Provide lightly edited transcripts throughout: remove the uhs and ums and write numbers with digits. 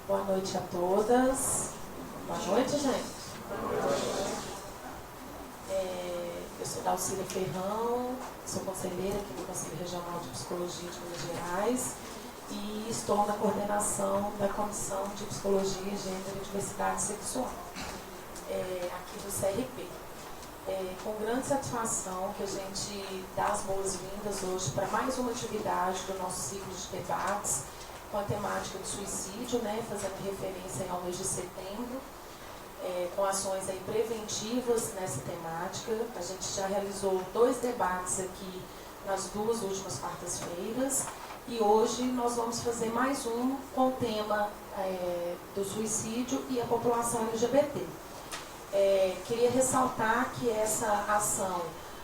Boa noite a todas. Boa noite, gente. Eu sou Dalcília Ferrão, sou conselheira aqui do Conselho Regional de Psicologia de Minas Gerais e estou na coordenação da Comissão de Psicologia, Gênero e Diversidade Sexual, aqui do CRP. Com grande satisfação que a gente dá as boas-vindas hoje para mais uma atividade do nosso ciclo de debates com a temática do suicídio, fazendo referência ao mês de setembro, com ações aí preventivas nessa temática. A gente já realizou 2 debates aqui nas 2 últimas quartas-feiras e hoje nós vamos fazer mais um com o tema do suicídio e a população LGBT. Queria ressaltar que essa ação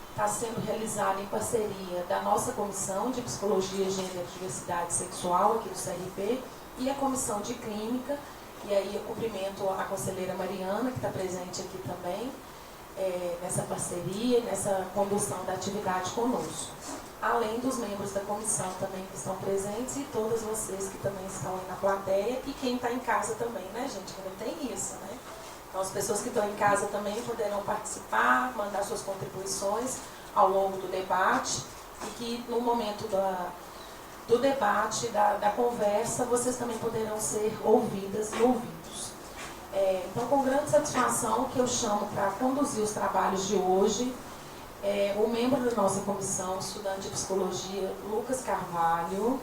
está sendo realizada em parceria da nossa Comissão de Psicologia, Gênero e Diversidade Sexual aqui do CRP e a Comissão de Clínica. E aí eu cumprimento a conselheira Mariana, que está presente aqui também, nessa parceria, nessa condução da atividade conosco. Além dos membros da comissão também que estão presentes e todas vocês que também estão aí na plateia e quem está em casa também, gente? Que não tem isso, Então, as pessoas que estão em casa também poderão participar, mandar suas contribuições ao longo do debate e que no momento do debate, da conversa, vocês também poderão ser ouvidas e ouvidos. Então, com grande satisfação que eu chamo para conduzir os trabalhos de hoje, o membro da nossa comissão, estudante de psicologia, Lucas Carvalho,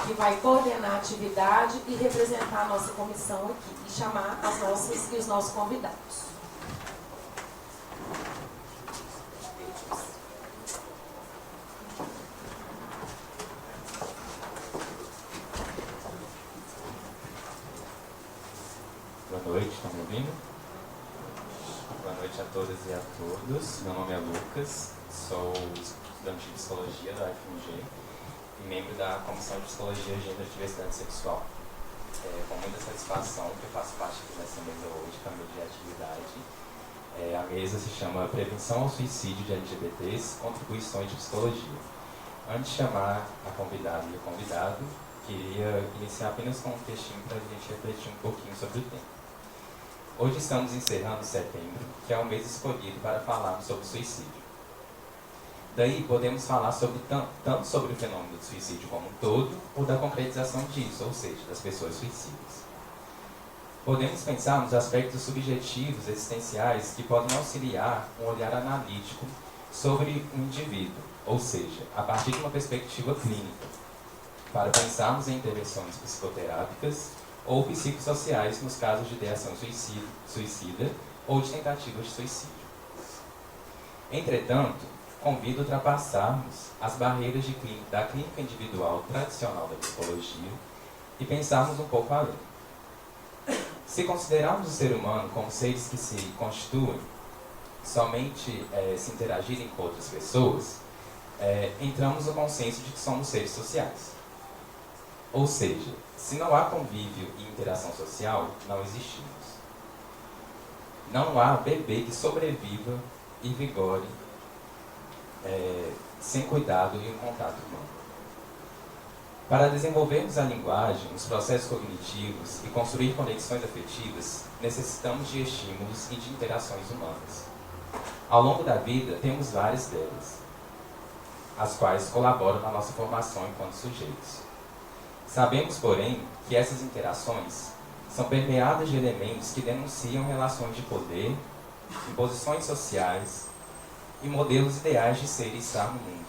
que vai coordenar a atividade e representar a nossa comissão aqui e chamar os nossos convidados. Boa noite, estão me ouvindo? Boa noite a todas e a todos. Meu nome é Lucas, sou estudante de psicologia da UFMG e membro da Comissão de Psicologia, Gênero e Diversidade Sexual. Com muita satisfação que eu faço parte aqui nessa mesa hoje, para meu dia de atividade. A mesa se chama Prevenção ao Suicídio de LGBTs, Contribuições de Psicologia. Antes de chamar a convidada e o convidado, queria iniciar apenas com um textinho para a gente refletir um pouquinho sobre o tema. Hoje estamos encerrando setembro, que é o mês escolhido para falarmos sobre suicídio. Daí podemos falar tanto sobre o fenômeno do suicídio como um todo, ou da concretização disso, ou seja, das pessoas suicidas. Podemos pensar nos aspectos subjetivos, existenciais, que podem auxiliar um olhar analítico sobre o indivíduo, ou seja, a partir de uma perspectiva clínica, para pensarmos em intervenções psicoterápicas ou psicossociais nos casos de ideação suicida ou de tentativa de suicídio. Entretanto, convido a ultrapassarmos as barreiras da clínica individual tradicional da psicologia e pensarmos um pouco além. Se considerarmos o ser humano como seres que se constituem somente se interagirem com outras pessoas, entramos no consenso de que somos seres sociais. Ou seja, se não há convívio e interação social, não existimos. Não há bebê que sobreviva e vigore sem cuidado e um contato humano. Para desenvolvermos a linguagem, os processos cognitivos e construir conexões afetivas, necessitamos de estímulos e de interações humanas. Ao longo da vida, temos várias delas, as quais colaboram na nossa formação enquanto sujeitos. Sabemos, porém, que essas interações são permeadas de elementos que denunciam relações de poder, imposições sociais e modelos ideais de ser e estar no mundo.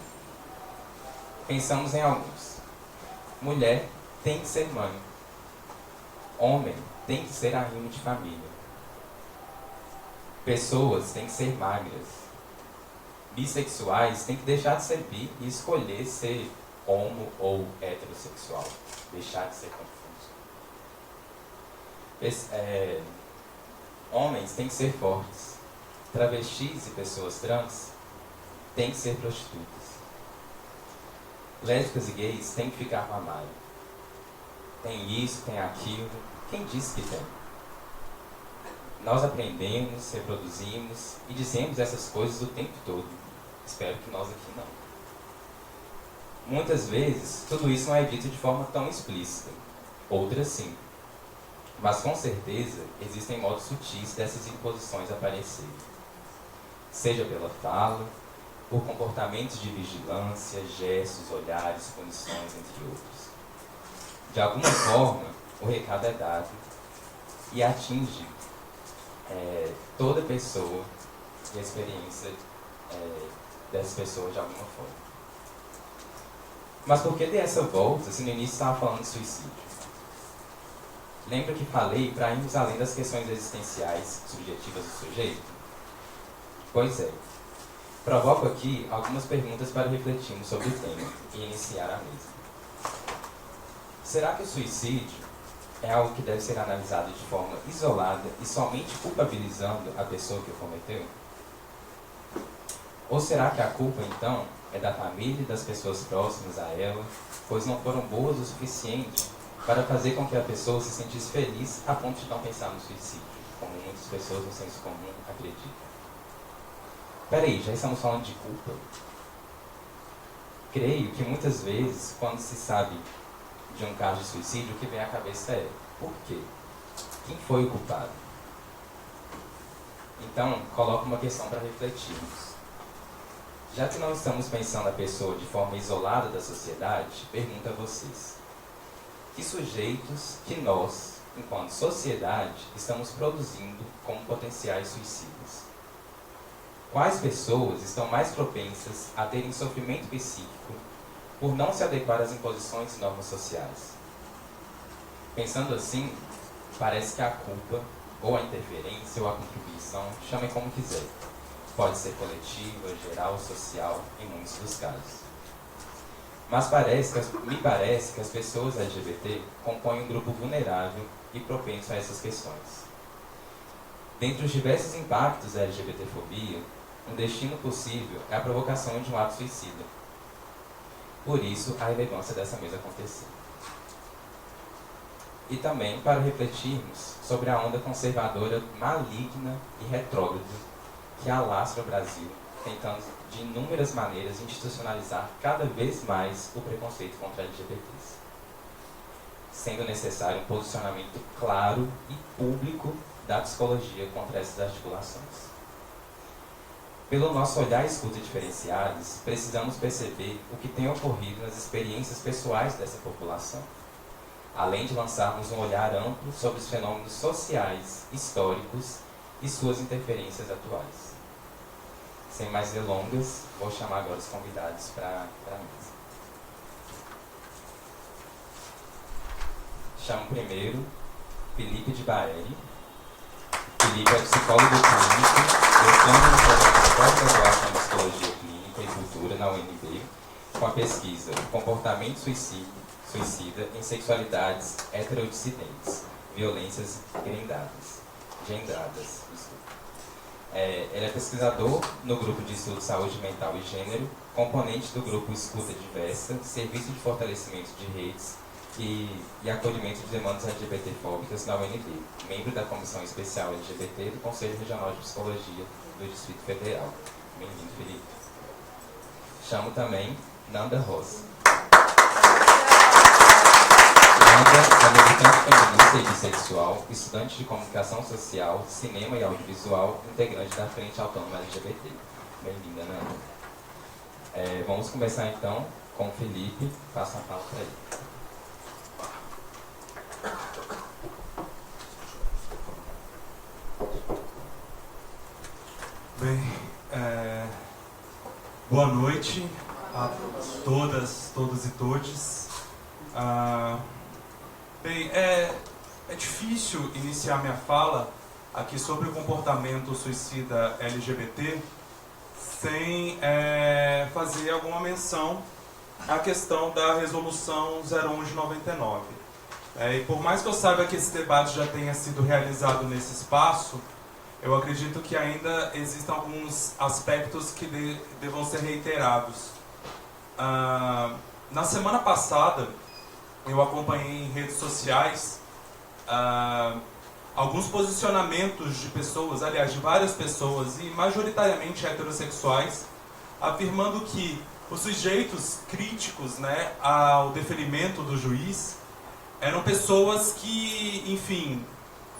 Pensamos em alguns. Mulher tem que ser mãe. Homem tem que ser arrimo de família. Pessoas têm que ser magras. Bissexuais têm que deixar de ser bi e escolher ser homo ou heterossexual. Deixar de ser confuso. Homens têm que ser fortes. Travestis e pessoas trans têm que ser prostitutas. Lésbicas e gays têm que ficar no armário. Tem isso, tem aquilo. Quem disse que tem? Nós aprendemos, reproduzimos e dizemos essas coisas o tempo todo. Espero que nós aqui não. Muitas vezes, tudo isso não é dito de forma tão explícita. Outras sim. Mas com certeza, existem modos sutis dessas imposições aparecerem. Seja pela fala, por comportamentos de vigilância, gestos, olhares, punições, entre outros. De alguma forma, o recado é dado e atinge toda pessoa e a experiência dessas pessoas de alguma forma. Mas por que dei essa volta se no início estava falando de suicídio? Lembra que falei para irmos além das questões existenciais, subjetivas do sujeito? Pois é. Provoco aqui algumas perguntas para refletirmos sobre o tema e iniciar a mesa. Será que o suicídio é algo que deve ser analisado de forma isolada e somente culpabilizando a pessoa que o cometeu? Ou será que a culpa, então, é da família e das pessoas próximas a ela, pois não foram boas o suficiente para fazer com que a pessoa se sentisse feliz a ponto de não pensar no suicídio, como muitas pessoas no senso comum acreditam? Peraí, já estamos falando de culpa? Creio que muitas vezes, quando se sabe de um caso de suicídio, o que vem à cabeça é: por quê? Quem foi o culpado? Então, coloco uma questão para refletirmos. Já que não estamos pensando a pessoa de forma isolada da sociedade, pergunto a vocês: que sujeitos que nós, enquanto sociedade, estamos produzindo como potenciais suicidas? Quais pessoas estão mais propensas a terem sofrimento psíquico por não se adequar às imposições e normas sociais? Pensando assim, parece que a culpa, ou a interferência, ou a contribuição, chamem como quiser, pode ser coletiva, geral, social, em muitos dos casos. Mas me parece que as pessoas LGBT compõem um grupo vulnerável e propenso a essas questões. Dentre os diversos impactos da LGBTfobia, um destino possível é a provocação de um ato suicida. Por isso, a relevância dessa mesa acontecer. E também para refletirmos sobre a onda conservadora maligna e retrógrada que alastra o Brasil, tentando de inúmeras maneiras institucionalizar cada vez mais o preconceito contra LGBTs. Sendo necessário um posicionamento claro e público da psicologia contra essas articulações. Pelo nosso olhar e escuta diferenciados, precisamos perceber o que tem ocorrido nas experiências pessoais dessa população, além de lançarmos um olhar amplo sobre os fenômenos sociais, históricos e suas interferências atuais. Sem mais delongas, vou chamar agora os convidados para a mesa. Chamo primeiro Felipe de Baelli. Felipe é psicólogo clínico, doutorando no programa de pós-graduação em Psicologia Clínica e Cultura na UNB, com a pesquisa Comportamento Suicida em Sexualidades Heterodissidentes, Violências Gendradas. Ele é pesquisador no grupo de estudo Saúde Mental e Gênero, componente do grupo Escuta Diversa, Serviço de Fortalecimento de Redes e acolhimento de demandas LGBTfóbicas na UNB, membro da Comissão Especial LGBT do Conselho Regional de Psicologia do Distrito Federal. Bem-vindo, Felipe. Chamo também Nanda Rosa. Nanda é militante feminista e bissexual, estudante de comunicação social, cinema e audiovisual, integrante da Frente Autônoma LGBT. Bem-vinda, Nanda. Vamos começar então com o Felipe. Passo a fala para ele. Bem, boa noite a todas, todos e todes. Bem, é difícil iniciar minha fala aqui sobre o comportamento suicida LGBT sem fazer alguma menção à questão da Resolução 01 de 99. E por mais que eu saiba que esse debate já tenha sido realizado nesse espaço, eu acredito que ainda existem alguns aspectos que devam ser reiterados. Na semana passada, eu acompanhei em redes sociais alguns posicionamentos de pessoas, aliás, de várias pessoas, e majoritariamente heterossexuais, afirmando que os sujeitos críticos, né, ao deferimento do juiz eram pessoas que, enfim,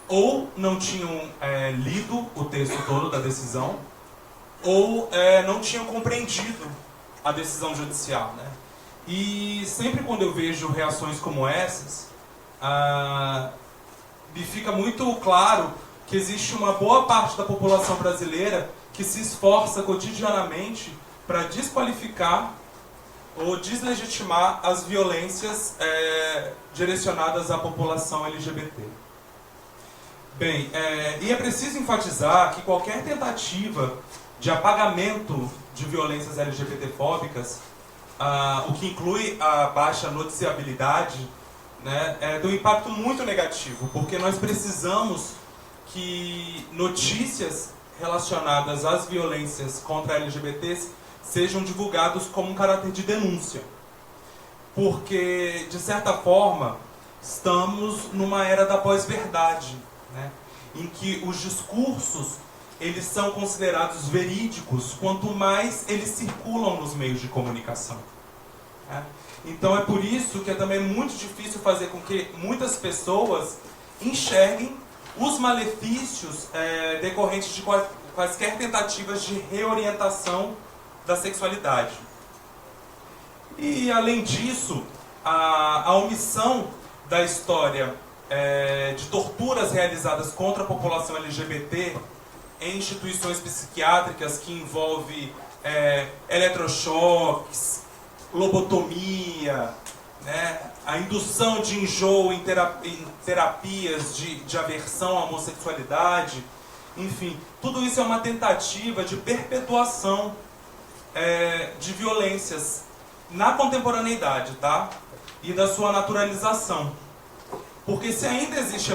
ou não tinham lido o texto todo da decisão, ou não tinham compreendido a decisão judicial, né? E sempre quando eu vejo reações como essas, me fica muito claro que existe uma boa parte da população brasileira que se esforça cotidianamente para desqualificar ou deslegitimar as violências direcionadas à população LGBT. Bem, e é preciso enfatizar que qualquer tentativa de apagamento de violências LGBT-fóbicas, o que inclui a baixa noticiabilidade, né, tem um impacto muito negativo, porque nós precisamos que notícias relacionadas às violências contra LGBTs sejam divulgados como um caráter de denúncia. Porque, de certa forma, estamos numa era da pós-verdade, né, em que os discursos eles são considerados verídicos quanto mais eles circulam nos meios de comunicação, né? Então é por isso que é também muito difícil fazer com que muitas pessoas enxerguem os malefícios decorrentes de quaisquer tentativas de reorientação da sexualidade. E além disso, a omissão da história de torturas realizadas contra a população LGBT em instituições psiquiátricas que envolve eletrochoques, lobotomia, né, a indução de enjoo em terapias de aversão à homossexualidade, enfim, tudo isso é uma tentativa de perpetuação de violências na contemporaneidade, tá? E da sua naturalização. Porque se ainda existe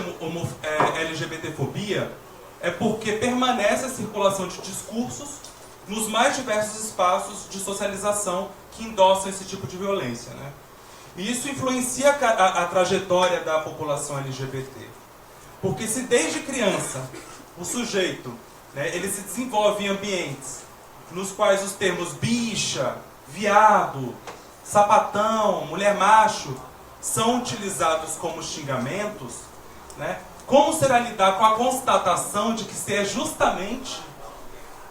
LGBTfobia, é porque permanece a circulação de discursos nos mais diversos espaços de socialização que endossam esse tipo de violência, né? E isso influencia a trajetória da população LGBT. Porque se desde criança o sujeito, né, ele se desenvolve em ambientes nos quais os termos bicha, viado, sapatão, mulher macho são utilizados como xingamentos, né, como será lidar com a constatação de que se é justamente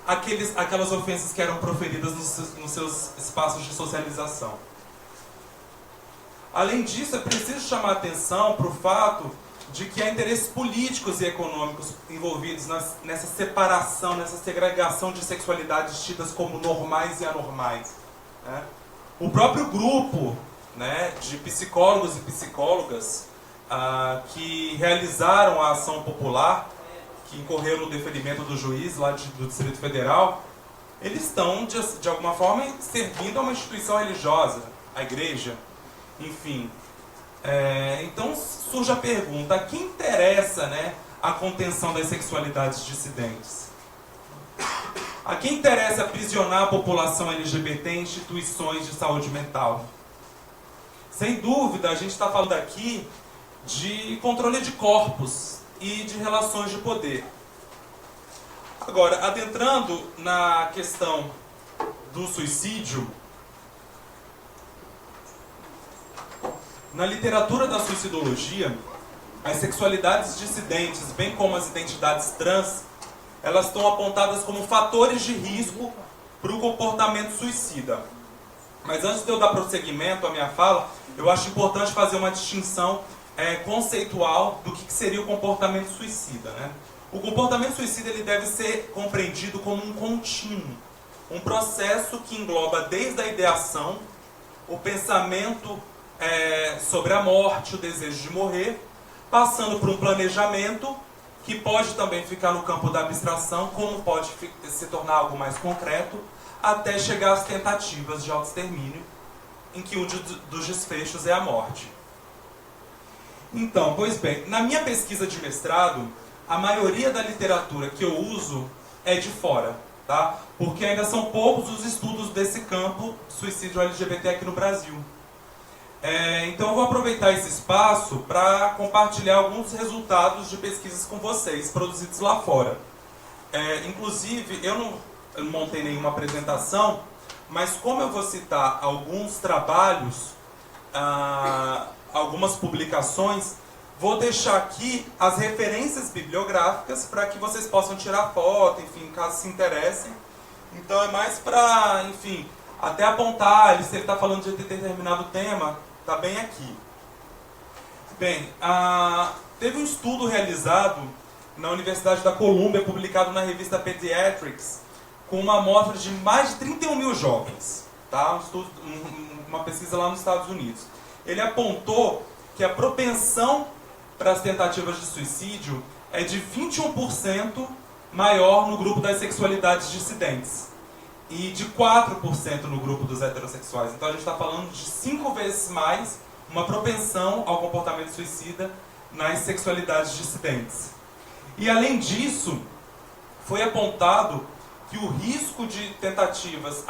aquelas ofensas que eram proferidas nos seus espaços de socialização? Além disso, é preciso chamar a atenção para o fato de que há interesses políticos e econômicos envolvidos nessa separação, nessa segregação de sexualidades tidas como normais e anormais, né? O próprio grupo, né, de psicólogos e psicólogas que realizaram a ação popular, que incorreu no deferimento do juiz lá do Distrito Federal, eles estão, de alguma forma, servindo a uma instituição religiosa, a igreja, enfim. Então surge a pergunta: a quem interessa, né, a contenção das sexualidades dissidentes? A quem interessa aprisionar a população LGBT em instituições de saúde mental? Sem dúvida, a gente está falando aqui de controle de corpos e de relações de poder. Agora, adentrando na questão do suicídio, na literatura da suicidologia, as sexualidades dissidentes, bem como as identidades trans, elas estão apontadas como fatores de risco para o comportamento suicida. Mas antes de eu dar prosseguimento à minha fala, eu acho importante fazer uma distinção conceitual do que seria o comportamento suicida, né? O comportamento suicida ele deve ser compreendido como um contínuo, um processo que engloba desde a ideação, o pensamento sobre a morte, o desejo de morrer, passando por um planejamento que pode também ficar no campo da abstração, como pode se tornar algo mais concreto, até chegar às tentativas de autoextermínio, em que um dos desfechos é a morte. Então, pois bem, na minha pesquisa de mestrado, a maioria da literatura que eu uso é de fora, tá? Porque ainda são poucos os estudos desse campo, suicídio LGBT aqui no Brasil. Então eu vou aproveitar esse espaço para compartilhar alguns resultados de pesquisas com vocês, produzidos lá fora. Inclusive, eu não montei nenhuma apresentação, mas como eu vou citar alguns trabalhos, algumas publicações, vou deixar aqui as referências bibliográficas para que vocês possam tirar foto, enfim, caso se interessem. Então é mais para, enfim, até apontar se ele está falando de determinado tema, está bem aqui. Bem, teve um estudo realizado na Universidade da Colômbia, publicado na revista Pediatrics, com uma amostra de mais de 31 mil jovens, tá? Uma pesquisa lá nos Estados Unidos. Ele apontou que a propensão para as tentativas de suicídio é de 21% maior no grupo das sexualidades dissidentes e de 4% no grupo dos heterossexuais. Então a gente está falando de 5 vezes mais uma propensão ao comportamento suicida nas sexualidades dissidentes. E além disso, foi apontado que o risco de tentativas,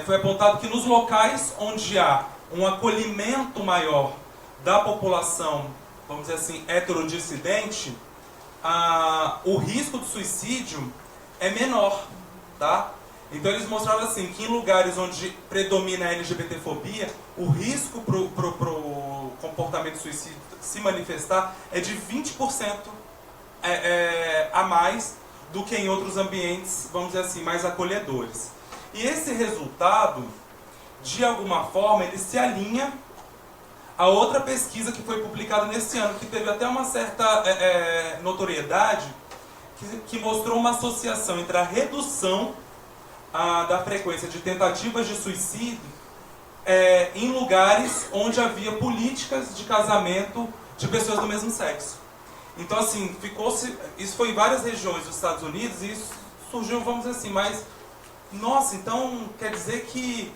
foi apontado que nos locais onde há um acolhimento maior da população, vamos dizer assim, heterodissidente, o risco de suicídio é menor, tá? Então eles mostraram assim, que em lugares onde predomina a LGBTfobia, o risco para o comportamento suicida se manifestar é de 20% a mais do que em outros ambientes, vamos dizer assim, mais acolhedores. E esse resultado, de alguma forma, ele se alinha a outra pesquisa que foi publicada nesse ano, que teve até uma certa notoriedade, que mostrou uma associação entre a redução da frequência de tentativas de suicídio em lugares onde havia políticas de casamento de pessoas do mesmo sexo. Então, assim, isso foi em várias regiões dos Estados Unidos e isso surgiu, vamos dizer assim, mas, nossa, então quer dizer que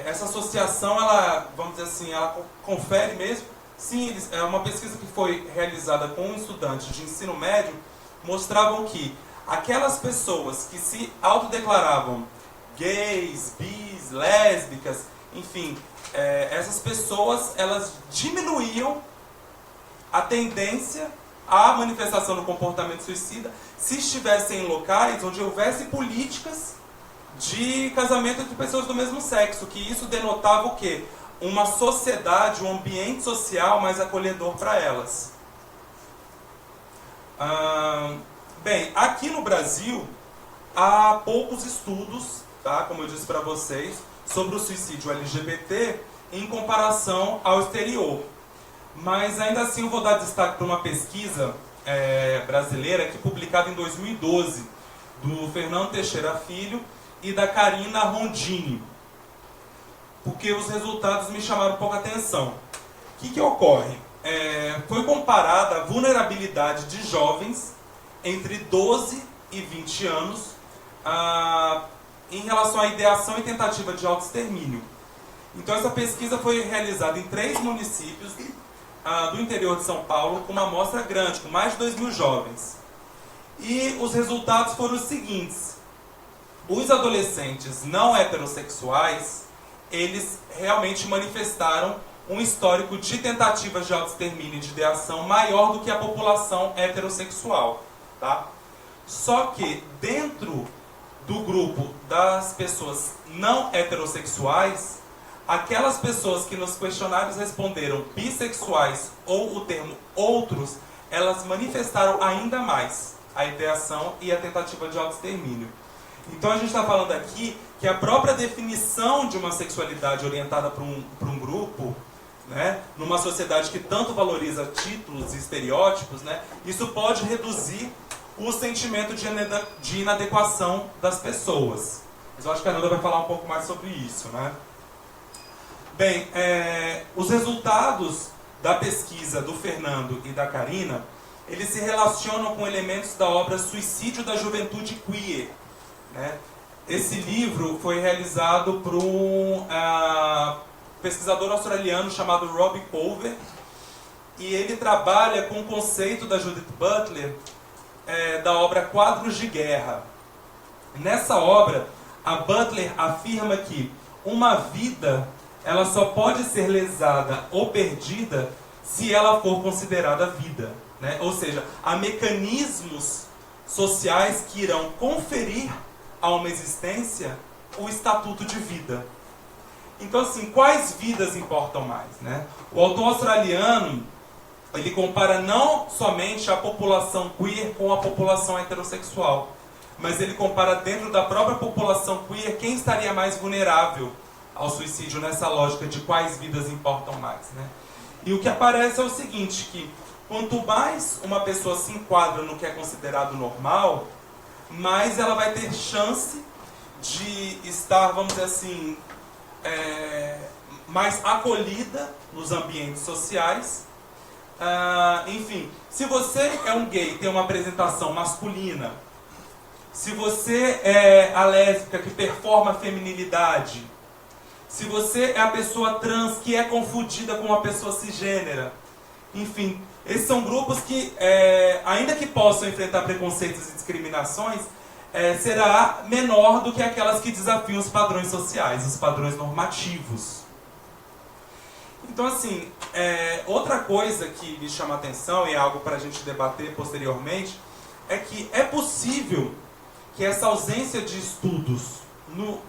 essa associação, ela, vamos dizer assim, ela confere mesmo? Sim, uma pesquisa que foi realizada com estudantes de ensino médio mostravam que aquelas pessoas que se autodeclaravam gays, bis, lésbicas, enfim, essas pessoas, elas diminuíam a tendência à manifestação do comportamento suicida se estivessem em locais onde houvesse políticas de casamento entre pessoas do mesmo sexo, que isso denotava o quê? Uma sociedade, um ambiente social mais acolhedor para elas. Bem, aqui no Brasil há poucos estudos, tá, como eu disse para vocês, sobre o suicídio LGBT em comparação ao exterior. Mas ainda assim eu vou dar destaque para uma pesquisa brasileira que publicada em 2012, do Fernando Teixeira Filho e da Karina Rondini, porque os resultados me chamaram um pouco a atenção. O que ocorre? Foi comparada a vulnerabilidade de jovens entre 12 e 20 anos em relação à ideação e tentativa de autoextermínio. Então essa pesquisa foi realizada em 3 municípios do interior de São Paulo, com uma amostra grande, com mais de 2.000 jovens. E os resultados foram os seguintes: os adolescentes não heterossexuais, eles realmente manifestaram um histórico de tentativas de autoextermínio e de ideação maior do que a população heterossexual, tá? Só que dentro do grupo das pessoas não heterossexuais, aquelas pessoas que nos questionários responderam bissexuais ou o termo outros, elas manifestaram ainda mais a ideação e a tentativa de autoextermínio. Então a gente está falando aqui que a própria definição de uma sexualidade orientada para um grupo, né, numa sociedade que tanto valoriza títulos e estereótipos, né, isso pode reduzir o sentimento de inadequação das pessoas. Mas eu acho que a Nanda vai falar um pouco mais sobre isso, né? Bem, os resultados da pesquisa do Fernando e da Karina, eles se relacionam com elementos da obra Suicídio da Juventude Queer, né? Esse livro foi realizado por um pesquisador australiano chamado Robbie Colver, e ele trabalha com o conceito da Judith Butler, da obra Quadros de Guerra. Nessa obra, a Butler afirma que uma vida ela só pode ser lesada ou perdida se ela for considerada vida, né? Ou seja, há mecanismos sociais que irão conferir a uma existência o estatuto de vida. Então, assim, quais vidas importam mais, né? O autor australiano, ele compara não somente a população queer com a população heterossexual, mas ele compara dentro da própria população queer quem estaria mais vulnerável ao suicídio nessa lógica de quais vidas importam mais, né? E o que aparece é o seguinte, que quanto mais uma pessoa se enquadra no que é considerado normal, mais ela vai ter chance de estar, vamos dizer assim, mais acolhida nos ambientes sociais. Enfim, se você é um gay, tem uma apresentação masculina, se você é a lésbica que performa a feminilidade, se você é a pessoa trans que é confundida com uma pessoa cisgênera, enfim, esses são grupos que, ainda que possam enfrentar preconceitos e discriminações, será menor do que aquelas que desafiam os padrões sociais, os padrões normativos. Então, assim, outra coisa que me chama a atenção, e é algo para a gente debater posteriormente, é que é possível que essa ausência de estudos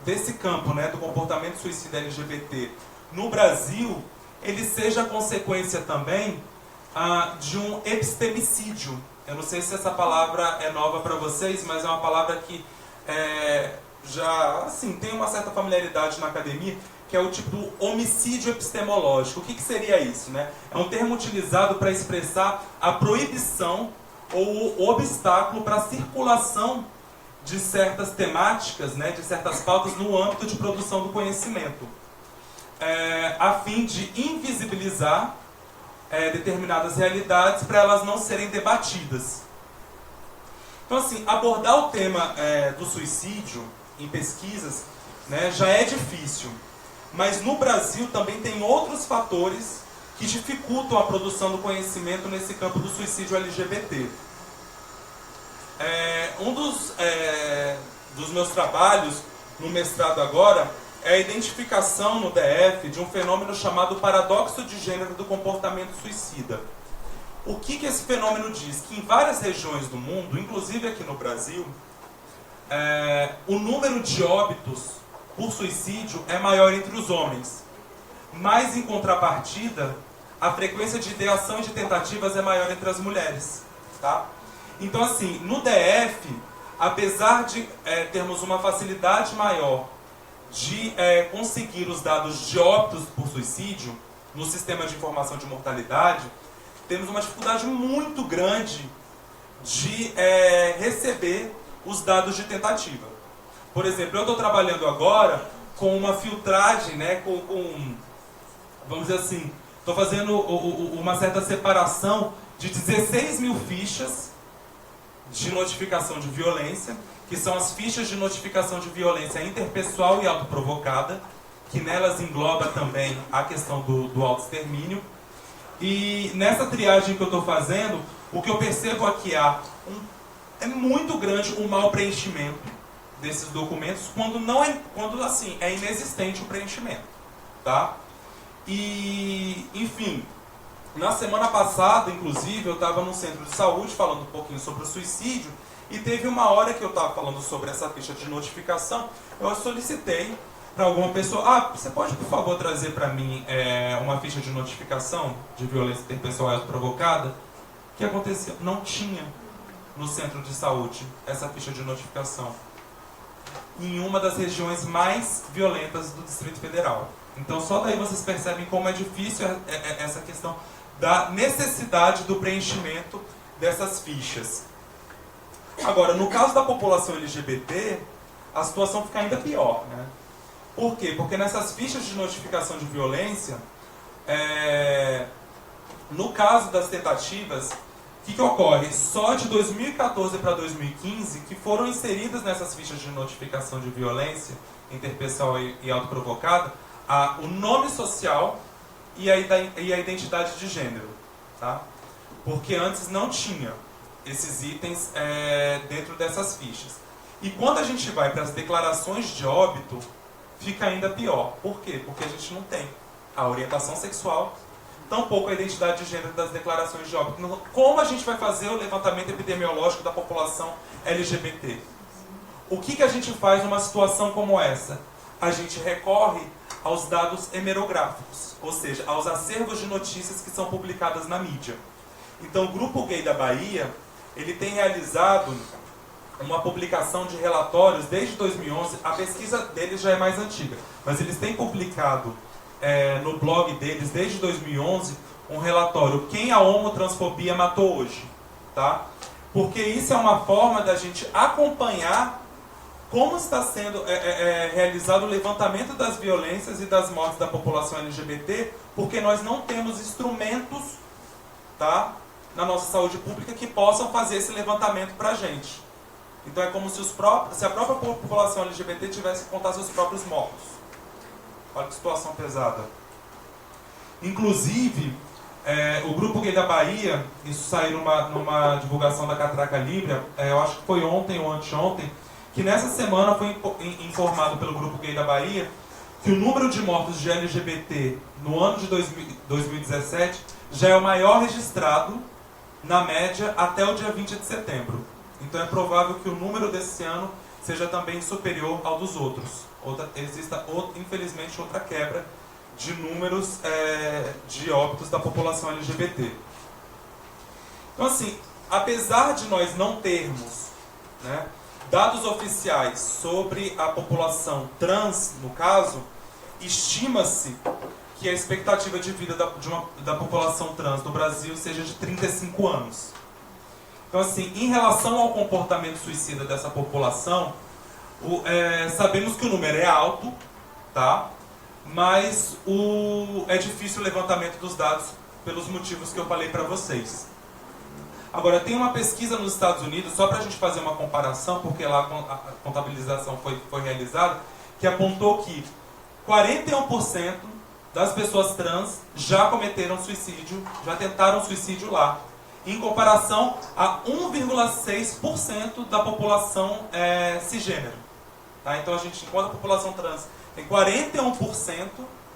desse campo, né, do comportamento suicida LGBT no Brasil, ele seja consequência também de um epistemicídio. Eu não sei se essa palavra é nova para vocês, mas é uma palavra que já assim, tem uma certa familiaridade na academia, que é o tipo do homicídio epistemológico. O que seria isso, né? É um termo utilizado para expressar a proibição ou o obstáculo para a circulação de certas temáticas, né, de certas pautas no âmbito de produção do conhecimento, a fim de invisibilizar determinadas realidades para elas não serem debatidas. Então, assim, abordar o tema do suicídio em pesquisas, né, já é difícil, mas no Brasil também tem outros fatores que dificultam a produção do conhecimento nesse campo do suicídio LGBT. Um dos meus trabalhos no mestrado agora é a identificação no DF de um fenômeno chamado paradoxo de gênero do comportamento suicida. O que esse fenômeno diz? Que em várias regiões do mundo, inclusive aqui no Brasil, o número de óbitos por suicídio é maior entre os homens, mas em contrapartida, a frequência de ideação e de tentativas é maior entre as mulheres, tá? Então, assim, no DF, apesar de termos uma facilidade maior de conseguir os dados de óbitos por suicídio no sistema de informação de mortalidade, temos uma dificuldade muito grande de receber os dados de tentativa. Por exemplo, eu estou trabalhando agora com uma filtragem, né, vamos dizer assim, estou fazendo uma certa separação de 16 mil fichas de notificação de violência, que são as fichas de notificação de violência interpessoal e autoprovocada, que nelas engloba também a questão do autoextermínio. E nessa triagem que eu estou fazendo, o que eu percebo aqui é muito grande o mau preenchimento desses documentos, quando assim, é inexistente o preenchimento, tá? E, enfim, na semana passada, inclusive, eu estava num centro de saúde falando um pouquinho sobre o suicídio, e teve uma hora que eu estava falando sobre essa ficha de notificação, eu solicitei para alguma pessoa, você pode, por favor, trazer para mim uma ficha de notificação de violência interpessoal autoprovocada? O que aconteceu? Não tinha no centro de saúde essa ficha de notificação, em uma das regiões mais violentas do Distrito Federal. Então, só daí vocês percebem como é difícil essa questão da necessidade do preenchimento dessas fichas. Agora, no caso da população LGBT, a situação fica ainda pior, né? Por quê? Porque nessas fichas de notificação de violência, no caso das tentativas, o que ocorre? Só de 2014 para 2015, que foram inseridas nessas fichas de notificação de violência interpessoal e autoprovocada, o nome social e a identidade de gênero, tá? Porque antes não tinha esses itens dentro dessas fichas. E quando a gente vai para as declarações de óbito, fica ainda pior. Por quê? Porque a gente não tem a orientação sexual, tampouco a identidade de gênero das declarações de óbito. Como a gente vai fazer o levantamento epidemiológico da população LGBT? O que a gente faz numa situação como essa? A gente recorre aos dados hemerográficos, ou seja, aos acervos de notícias que são publicadas na mídia. Então, o Grupo Gay da Bahia, ele tem realizado uma publicação de relatórios desde 2011. A pesquisa deles já é mais antiga, mas eles têm publicado no blog deles desde 2011 um relatório Quem a homotransfobia matou hoje, tá? Porque isso é uma forma da gente acompanhar como está sendo realizado o levantamento das violências e das mortes da população LGBT, porque nós não temos instrumentos, tá, na nossa saúde pública que possam fazer esse levantamento para a gente. Então é como se a própria população LGBT tivesse que contar seus próprios mortos. Olha que situação pesada. Inclusive, o Grupo Gay da Bahia, isso saiu numa divulgação da Catraca Libra, eu acho que foi ontem ou anteontem, que nessa semana foi informado pelo Grupo Gay da Bahia que o número de mortos de LGBT no ano de 2017 já é o maior registrado, na média, até o dia 20 de setembro. Então é provável que o número desse ano seja também superior ao dos outros. Exista, infelizmente, outra quebra de números de óbitos da população LGBT. Então, assim, apesar de nós não termos, né, dados oficiais sobre a população trans, no caso, estima-se que a expectativa de vida da população trans no Brasil seja de 35 anos. Então, assim, em relação ao comportamento suicida dessa população, sabemos que o número é alto, tá? Mas é difícil o levantamento dos dados pelos motivos que eu falei para vocês. Agora, tem uma pesquisa nos Estados Unidos, só para a gente fazer uma comparação, porque lá a contabilização foi realizada, que apontou que 41% das pessoas trans já cometeram suicídio, já tentaram suicídio lá, em comparação a 1,6% da população cisgênero. Tá? Então, enquanto a população trans tem 41%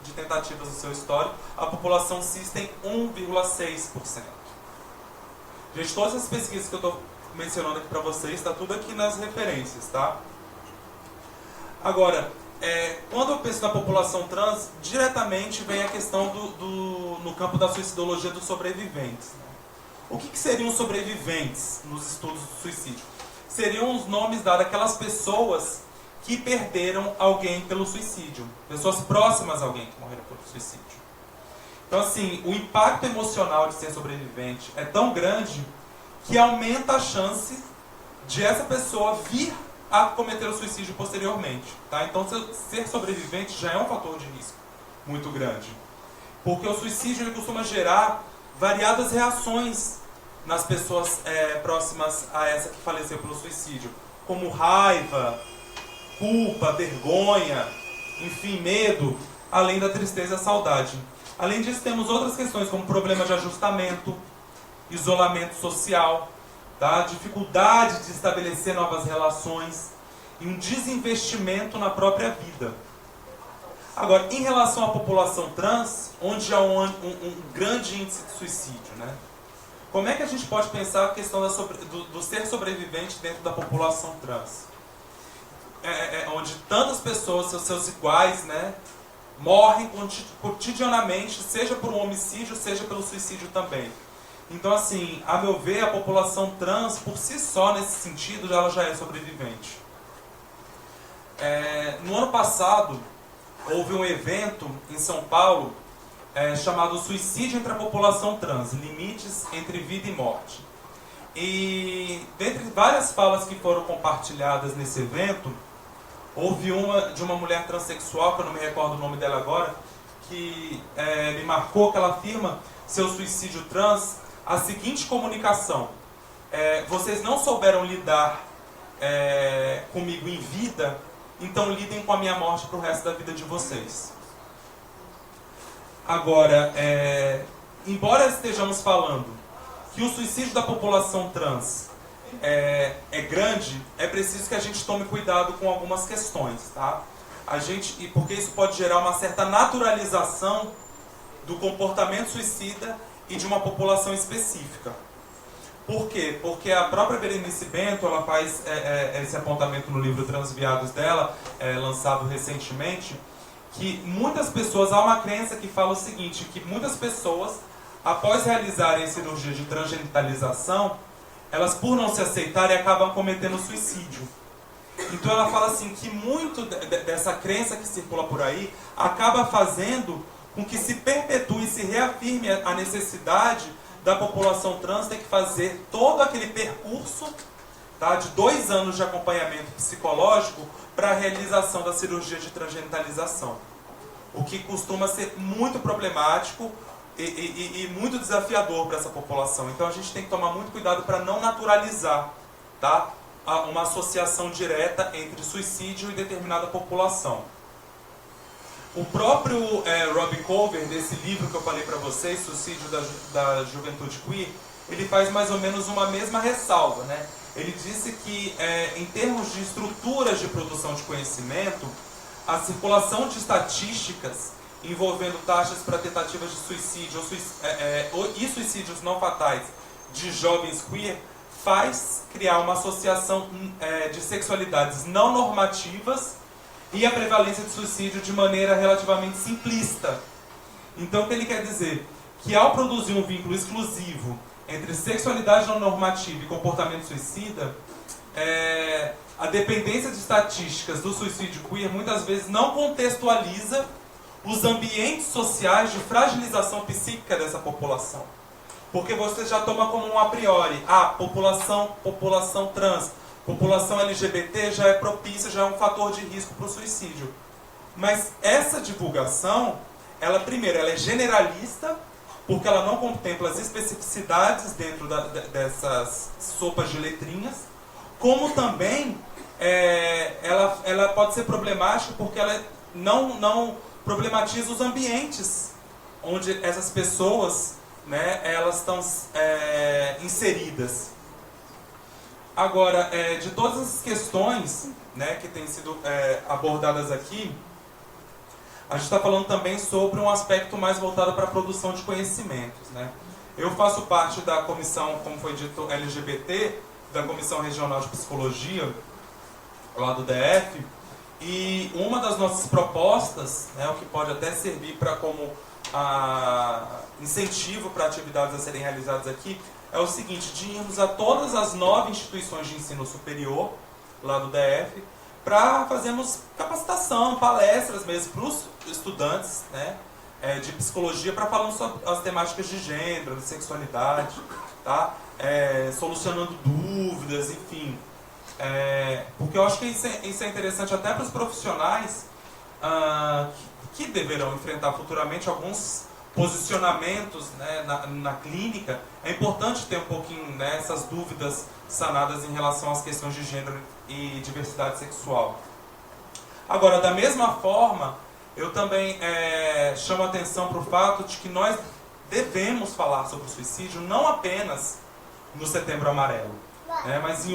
de tentativas no seu histórico, a população cis tem 1,6%. Gente, todas as pesquisas que eu estou mencionando aqui para vocês, está tudo aqui nas referências, tá? Agora, quando eu penso na população trans, diretamente vem a questão no campo da suicidologia dos sobreviventes. Né? O que seriam sobreviventes nos estudos do suicídio? Seriam os nomes dados àquelas pessoas que perderam alguém pelo suicídio. Pessoas próximas a alguém que morreram pelo suicídio. Então, assim, o impacto emocional de ser sobrevivente é tão grande que aumenta a chance de essa pessoa vir a cometer o suicídio posteriormente. Tá? Então, ser sobrevivente já é um fator de risco muito grande. Porque o suicídio ele costuma gerar variadas reações nas pessoas próximas a essa que faleceu pelo suicídio. Como raiva, culpa, vergonha, enfim, medo, além da tristeza e a saudade. Além disso, temos outras questões, como problema de ajustamento, isolamento social, tá? Dificuldade de estabelecer novas relações e um desinvestimento na própria vida. Agora, em relação à população trans, onde há um grande índice de suicídio, né? Como é que a gente pode pensar a questão do ser sobrevivente dentro da população trans? Onde tantas pessoas, seus iguais, né, morrem cotidianamente, seja por um homicídio, seja pelo suicídio também. Então, assim, a meu ver, a população trans, por si só, nesse sentido, ela já é sobrevivente. No ano passado, houve um evento em São Paulo chamado Suicídio entre a População Trans, Limites entre Vida e Morte. E, dentre várias falas que foram compartilhadas nesse evento, houve uma de uma mulher transexual, que eu não me recordo o nome dela agora, que me marcou, que ela afirma seu suicídio trans, a seguinte comunicação: vocês não souberam lidar comigo em vida, então lidem com a minha morte para o resto da vida de vocês. Agora, embora estejamos falando que o suicídio da população trans é grande, é preciso que a gente tome cuidado com algumas questões, tá? porque isso pode gerar uma certa naturalização do comportamento suicida e de uma população específica. Por quê? Porque a própria Berenice Bento, ela faz esse apontamento no livro Transviados dela, lançado recentemente, que muitas pessoas, há uma crença que fala o seguinte, que muitas pessoas, após realizarem cirurgia de transgenitalização, elas, por não se aceitarem, acabam cometendo suicídio. Então ela fala assim, que muito dessa crença que circula por aí, acaba fazendo com que se perpetue e se reafirme a necessidade da população trans ter que fazer todo aquele percurso, tá, de 2 anos de acompanhamento psicológico para a realização da cirurgia de transgenitalização. O que costuma ser muito problemático e muito desafiador para essa população. Então a gente tem que tomar muito cuidado para não naturalizar, tá, uma associação direta entre suicídio e determinada população. O próprio Robbie Colver, desse livro que eu falei para vocês, Suicídio da Juventude Queer, ele faz mais ou menos uma mesma ressalva, né? Ele disse que, em termos de estruturas de produção de conhecimento, a circulação de estatísticas envolvendo taxas para tentativas de suicídio e suicídios não fatais de jovens queer faz criar uma associação de sexualidades não normativas e a prevalência de suicídio de maneira relativamente simplista. Então, o que ele quer dizer? Que ao produzir um vínculo exclusivo entre sexualidade não normativa e comportamento suicida, a dependência de estatísticas do suicídio queer muitas vezes não contextualiza os ambientes sociais de fragilização psíquica dessa população. Porque você já toma como um a priori, população trans, população LGBT já é propícia, já é um fator de risco para o suicídio. Mas essa divulgação, primeiro, ela é generalista, porque ela não contempla as especificidades dentro dessas sopas de letrinhas, como também ela pode ser problemática porque ela não problematiza os ambientes onde essas pessoas, né, elas estão inseridas. Agora, de todas as questões, né, que têm sido abordadas aqui, a gente está falando também sobre um aspecto mais voltado para a produção de conhecimentos, né? Eu faço parte da comissão, como foi dito, LGBT, da Comissão Regional de Psicologia, lá do DF, e uma das nossas propostas, né, o que pode até servir como incentivo para atividades a serem realizadas aqui, é o seguinte, de irmos a todas as 9 instituições de ensino superior, lá do DF, para fazermos capacitação, palestras mesmo para os estudantes, né, de psicologia, para falarmos sobre as temáticas de gênero, de sexualidade, tá? Solucionando dúvidas, enfim. Porque eu acho que isso é interessante até para os profissionais que deverão enfrentar futuramente alguns posicionamentos, né, na clínica. É importante ter um pouquinho, né, essas dúvidas sanadas em relação às questões de gênero e diversidade sexual. Agora, da mesma forma, eu também chamo a atenção para o fato de que nós devemos falar sobre o suicídio não apenas no Setembro Amarelo, né, mas em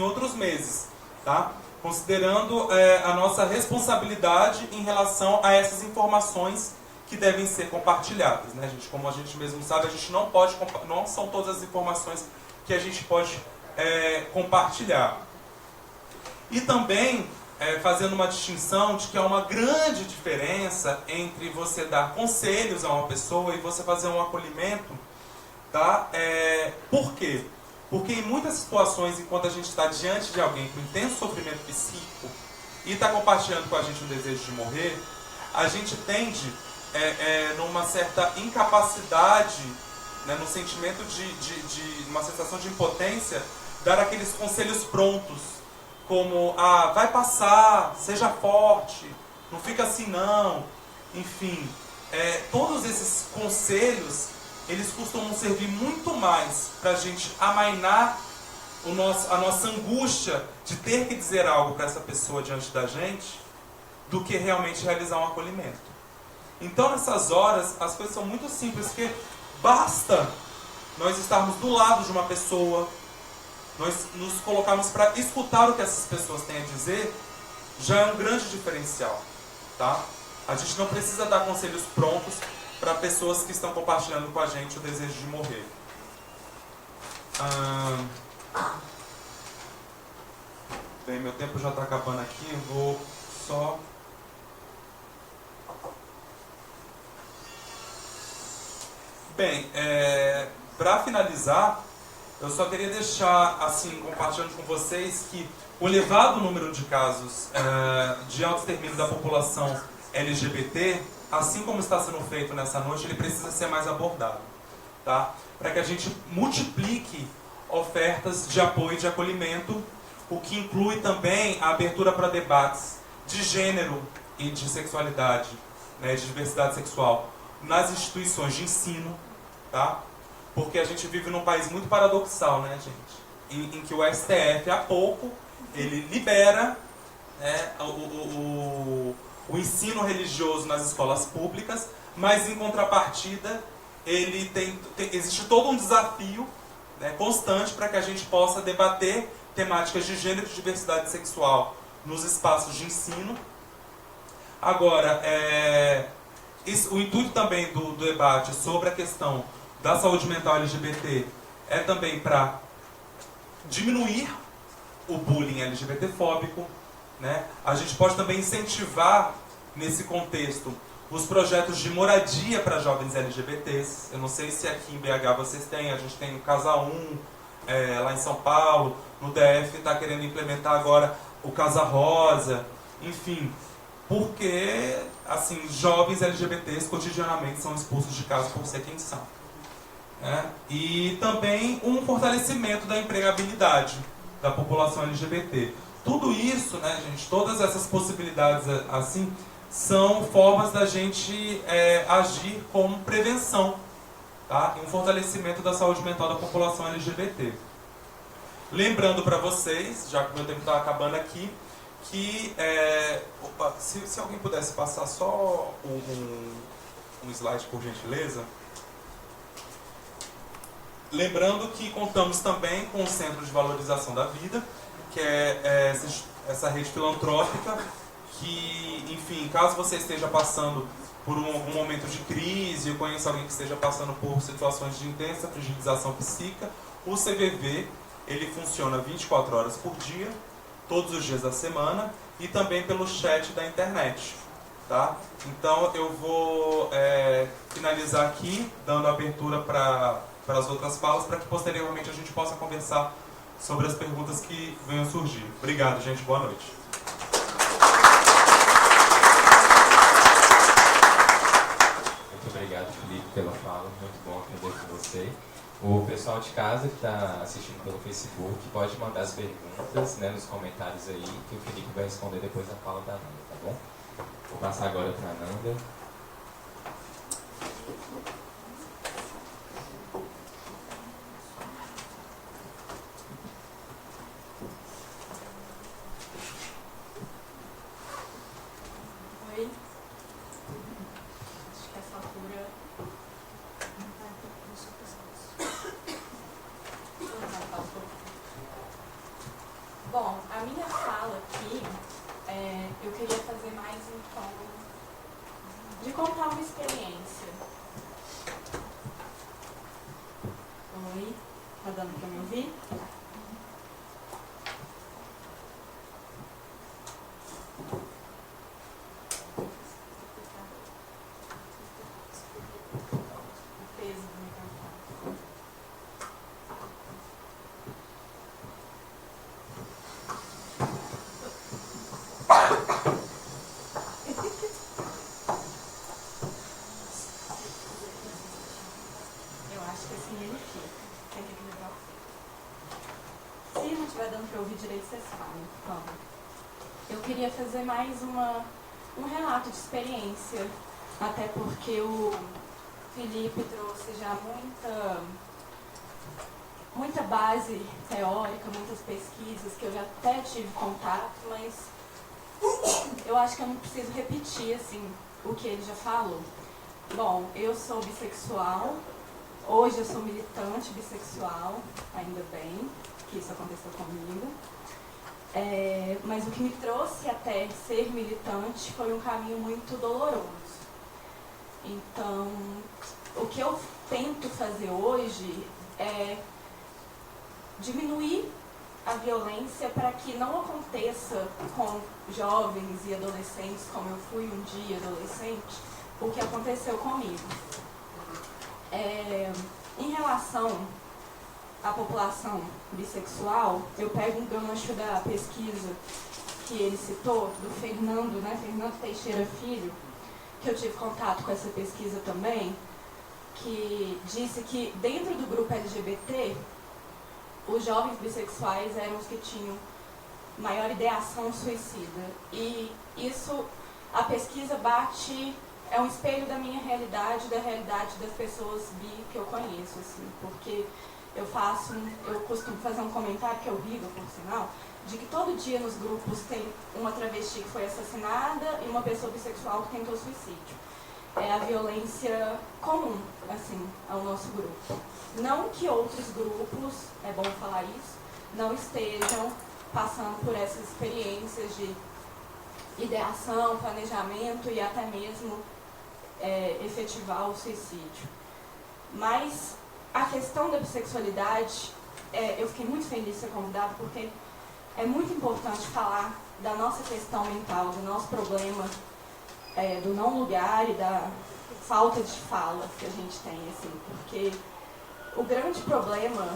outros meses, tá? Considerando a nossa responsabilidade em relação a essas informações que devem ser compartilhadas, né, gente? Como a gente mesmo sabe, a gente não são todas as informações que a gente pode compartilhar. E também fazendo uma distinção de que há uma grande diferença entre você dar conselhos a uma pessoa e você fazer um acolhimento, tá? Por quê? Porque em muitas situações, enquanto a gente está diante de alguém com intenso sofrimento psíquico e está compartilhando com a gente um desejo de morrer, a gente tende, numa certa incapacidade, né, no sentimento de uma sensação de impotência, dar aqueles conselhos prontos, como, vai passar, seja forte, não fica assim não, enfim. Todos esses conselhos, eles costumam servir muito mais para a gente amainar a nossa angústia de ter que dizer algo para essa pessoa diante da gente, do que realmente realizar um acolhimento. Então, nessas horas, as coisas são muito simples, porque basta nós estarmos do lado de uma pessoa, nós nos colocarmos para escutar o que essas pessoas têm a dizer, já é um grande diferencial, tá? A gente não precisa dar conselhos prontos para pessoas que estão compartilhando com a gente o desejo de morrer. Bem, meu tempo já está acabando aqui, eu vou só... Bem, para finalizar, eu só queria deixar, assim, compartilhando com vocês que o elevado número de casos de autoextermínio da população LGBT, assim como está sendo feito nessa noite, ele precisa ser mais abordado, tá? Para que a gente multiplique ofertas de apoio e de acolhimento, o que inclui também a abertura para debates de gênero e de sexualidade, né, de diversidade sexual, nas instituições de ensino, tá? Porque a gente vive num país muito paradoxal, né, gente? Em que o STF, há pouco, ele libera, né, o ensino religioso nas escolas públicas, mas em contrapartida, existe todo um desafio, né, constante para que a gente possa debater temáticas de gênero e de diversidade sexual nos espaços de ensino. Agora, o intuito também do debate sobre a questão da saúde mental LGBT é também para diminuir o bullying LGBT-fóbico, né? A gente pode também incentivar, nesse contexto, os projetos de moradia para jovens LGBTs. Eu não sei se aqui em BH vocês têm, a gente tem o Casa 1, lá em São Paulo, no DF está querendo implementar agora o Casa Rosa, enfim, porque, assim, jovens LGBTs cotidianamente são expulsos de casa por ser quem são. E também um fortalecimento da empregabilidade da população LGBT. Tudo isso, né, gente, todas essas possibilidades assim, são formas da gente agir como prevenção, tá? E um fortalecimento da saúde mental da população LGBT. Lembrando para vocês, já que o meu tempo está acabando aqui, que se alguém pudesse passar só um slide, por gentileza. Lembrando que contamos também com o Centro de Valorização da Vida, que é essa rede filantrópica, que, enfim, caso você esteja passando por um momento de crise, ou conheça alguém que esteja passando por situações de intensa fragilização psíquica, o CVV, ele funciona 24 horas por dia, todos os dias da semana, e também pelo chat da internet, tá? Então eu vou finalizar aqui, dando abertura para as outras falas, para que posteriormente a gente possa conversar sobre as perguntas que venham surgir. Obrigado, gente. Boa noite. Muito obrigado, Felipe, pela fala. Muito bom aprender com você. O pessoal de casa que está assistindo pelo Facebook pode mandar as perguntas, né, nos comentários aí, que o Felipe vai responder depois da fala da Nanda, tá bom? Vou passar agora para a Nanda. Oi. Acho que essa altura... Bom, a minha fala aqui, eu queria fazer mais um tom de contar uma experiência. Oi, tá dando pra me ouvir? O peso do microfone. Eu acho que assim ele fica. Tem que equilibrar. Se não estiver dando para ouvir direito, vocês falam. Então, eu queria fazer mais um relato de experiência, até porque o Felipe trouxe já muita base teórica, muitas pesquisas que eu já até tive contato, mas eu acho que eu não preciso repetir assim, o que ele já falou. Bom, eu sou bissexual, hoje eu sou militante bissexual, ainda bem que isso aconteceu comigo. Mas o que me trouxe até ser militante foi um caminho muito doloroso. Então, o que eu tento fazer hoje é diminuir a violência para que não aconteça com jovens e adolescentes, como eu fui um dia adolescente, o que aconteceu comigo. Em relação à população bissexual, eu pego um gancho da pesquisa que ele citou, do Fernando, né, Fernando Teixeira Filho, que eu tive contato com essa pesquisa também, que disse que dentro do grupo LGBT, os jovens bissexuais eram os que tinham maior ideação suicida. E isso, a pesquisa bate, é um espelho da minha realidade, da realidade das pessoas bi que eu conheço, assim, porque eu costumo fazer um comentário, que é horrível, por sinal, de que todo dia nos grupos tem uma travesti que foi assassinada e uma pessoa bissexual que tentou suicídio. É a violência comum, assim, ao nosso grupo. Não que outros grupos, é bom falar isso, não estejam passando por essas experiências de ideação, planejamento e até mesmo efetivar o suicídio. Mas a questão da bissexualidade, eu fiquei muito feliz de ser convidada, porque é muito importante falar da nossa questão mental, do nosso problema, do não lugar e da falta de fala que a gente tem, assim, porque o grande problema